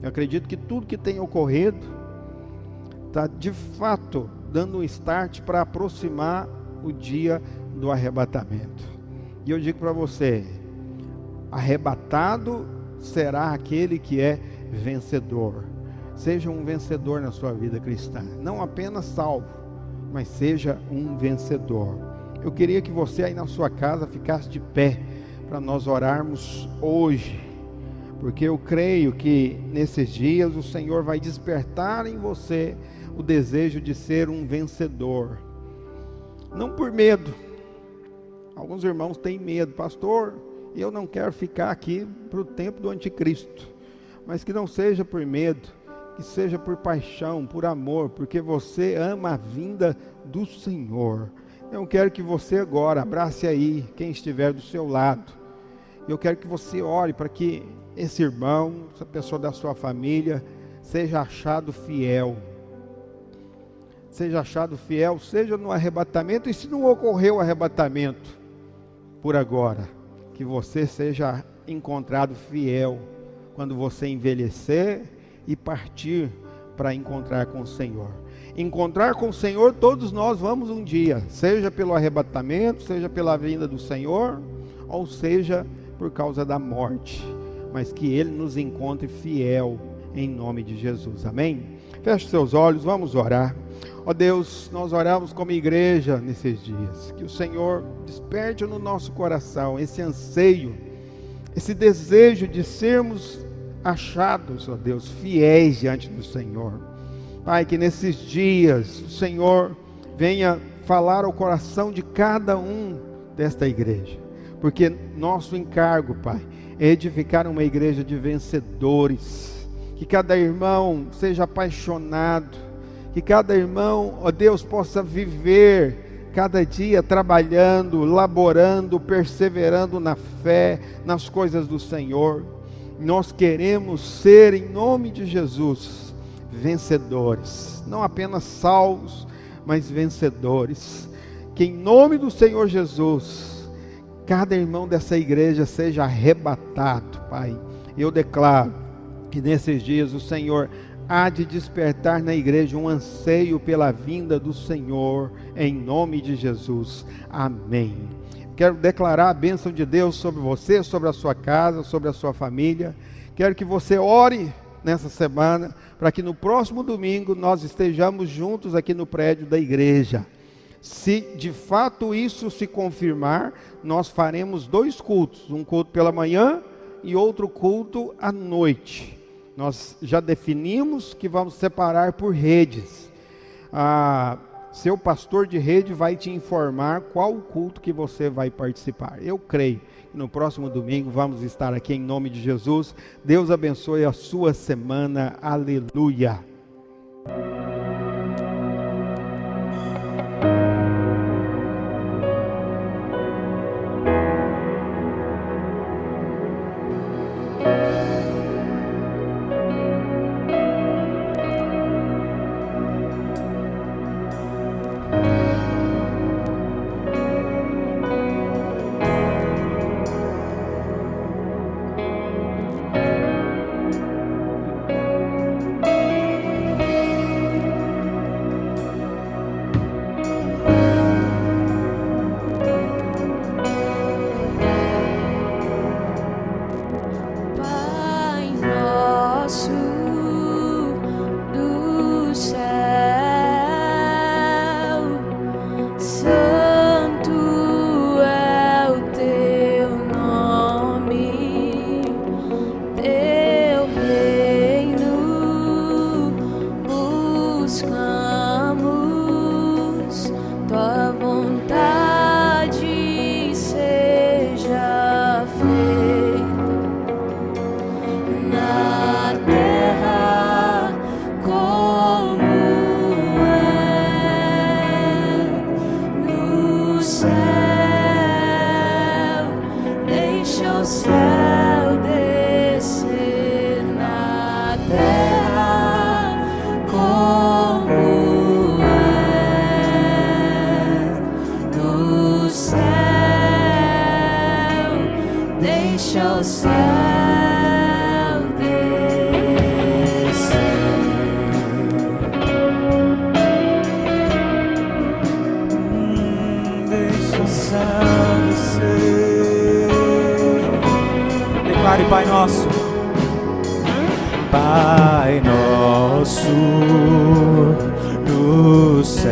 Eu acredito que tudo que tem ocorrido está de fato dando um start para aproximar o dia do arrebatamento. E eu digo para você, arrebatado será aquele que é vencedor. Seja um vencedor na sua vida cristã, não apenas salvo, mas seja um vencedor. Eu queria que você aí na sua casa ficasse de pé para nós orarmos hoje, porque eu creio que nesses dias o Senhor vai despertar em você o desejo de ser um vencedor, não por medo. Alguns irmãos têm medo, pastor, eu não quero ficar aqui para o tempo do anticristo, mas que não seja por medo, que seja por paixão, por amor, porque você ama a vinda do Senhor. Eu quero que você agora abrace aí quem estiver do seu lado. Eu quero que você ore para que esse irmão, essa pessoa da sua família, seja achado fiel. Seja achado fiel, seja no arrebatamento, e se não ocorreu o arrebatamento, por agora, que você seja encontrado fiel, quando você envelhecer e partir para encontrar com o Senhor. Encontrar com o Senhor, todos nós vamos um dia, seja pelo arrebatamento, seja pela vinda do Senhor, ou seja por causa da morte, mas que Ele nos encontre fiel, em nome de Jesus, amém? Feche seus olhos, vamos orar. Ó Deus, nós oramos como igreja nesses dias, que o Senhor desperte no nosso coração esse anseio, esse desejo de sermos achados, ó Deus, fiéis diante do Senhor. Pai, que nesses dias o Senhor venha falar ao coração de cada um desta igreja, porque nosso encargo, Pai, é edificar uma igreja de vencedores, que cada irmão seja apaixonado, que cada irmão, ó Deus, possa viver cada dia trabalhando, laborando, perseverando na fé, nas coisas do Senhor. Nós queremos ser, em nome de Jesus, vencedores, não apenas salvos, mas vencedores. Que em nome do Senhor Jesus, cada irmão dessa igreja seja arrebatado, Pai. Eu declaro que nesses dias o Senhor há de despertar na igreja um anseio pela vinda do Senhor, em nome de Jesus, amém. Quero declarar a bênção de Deus sobre você, sobre a sua casa, sobre a sua família. Quero que você ore nessa semana, para que no próximo domingo nós estejamos juntos aqui no prédio da igreja. Se de fato isso se confirmar, nós faremos 2 cultos, um culto pela manhã e outro culto à noite. Nós já definimos que vamos separar por redes. Seu pastor de rede vai te informar qual o culto que você vai participar. Eu creio que no próximo domingo vamos estar aqui em nome de Jesus. Deus abençoe a sua semana. Aleluia. Declare, Pai Nosso. Pai Nosso nos céus,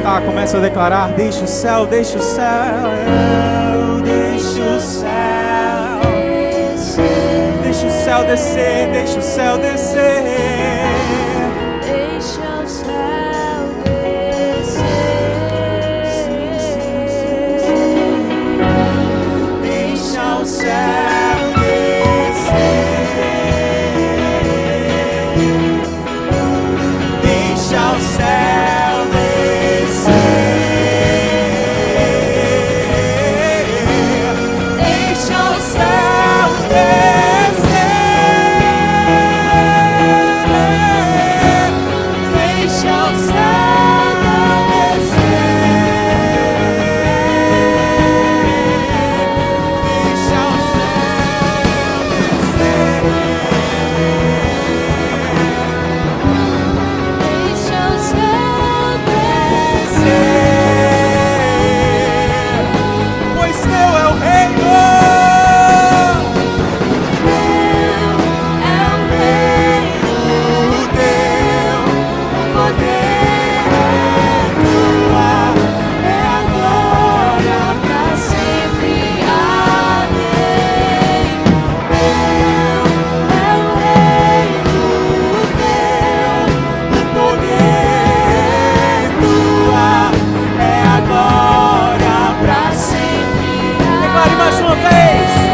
cantar, começa a declarar: deixa o céu, deixa o céu, deixa o céu, deixa o céu descer, deixa o céu descer, Deixa o céu descer. deixa o céu descer, deixa o céu descer, deixa o céu descer, deixa o céu Deixa o céu pois teu é o reino, é o reino, o teu poder é tua, é a glória pra sempre. Amém. É o reino teu, o poder tua, é a glória pra sempre. Declare mais uma vez.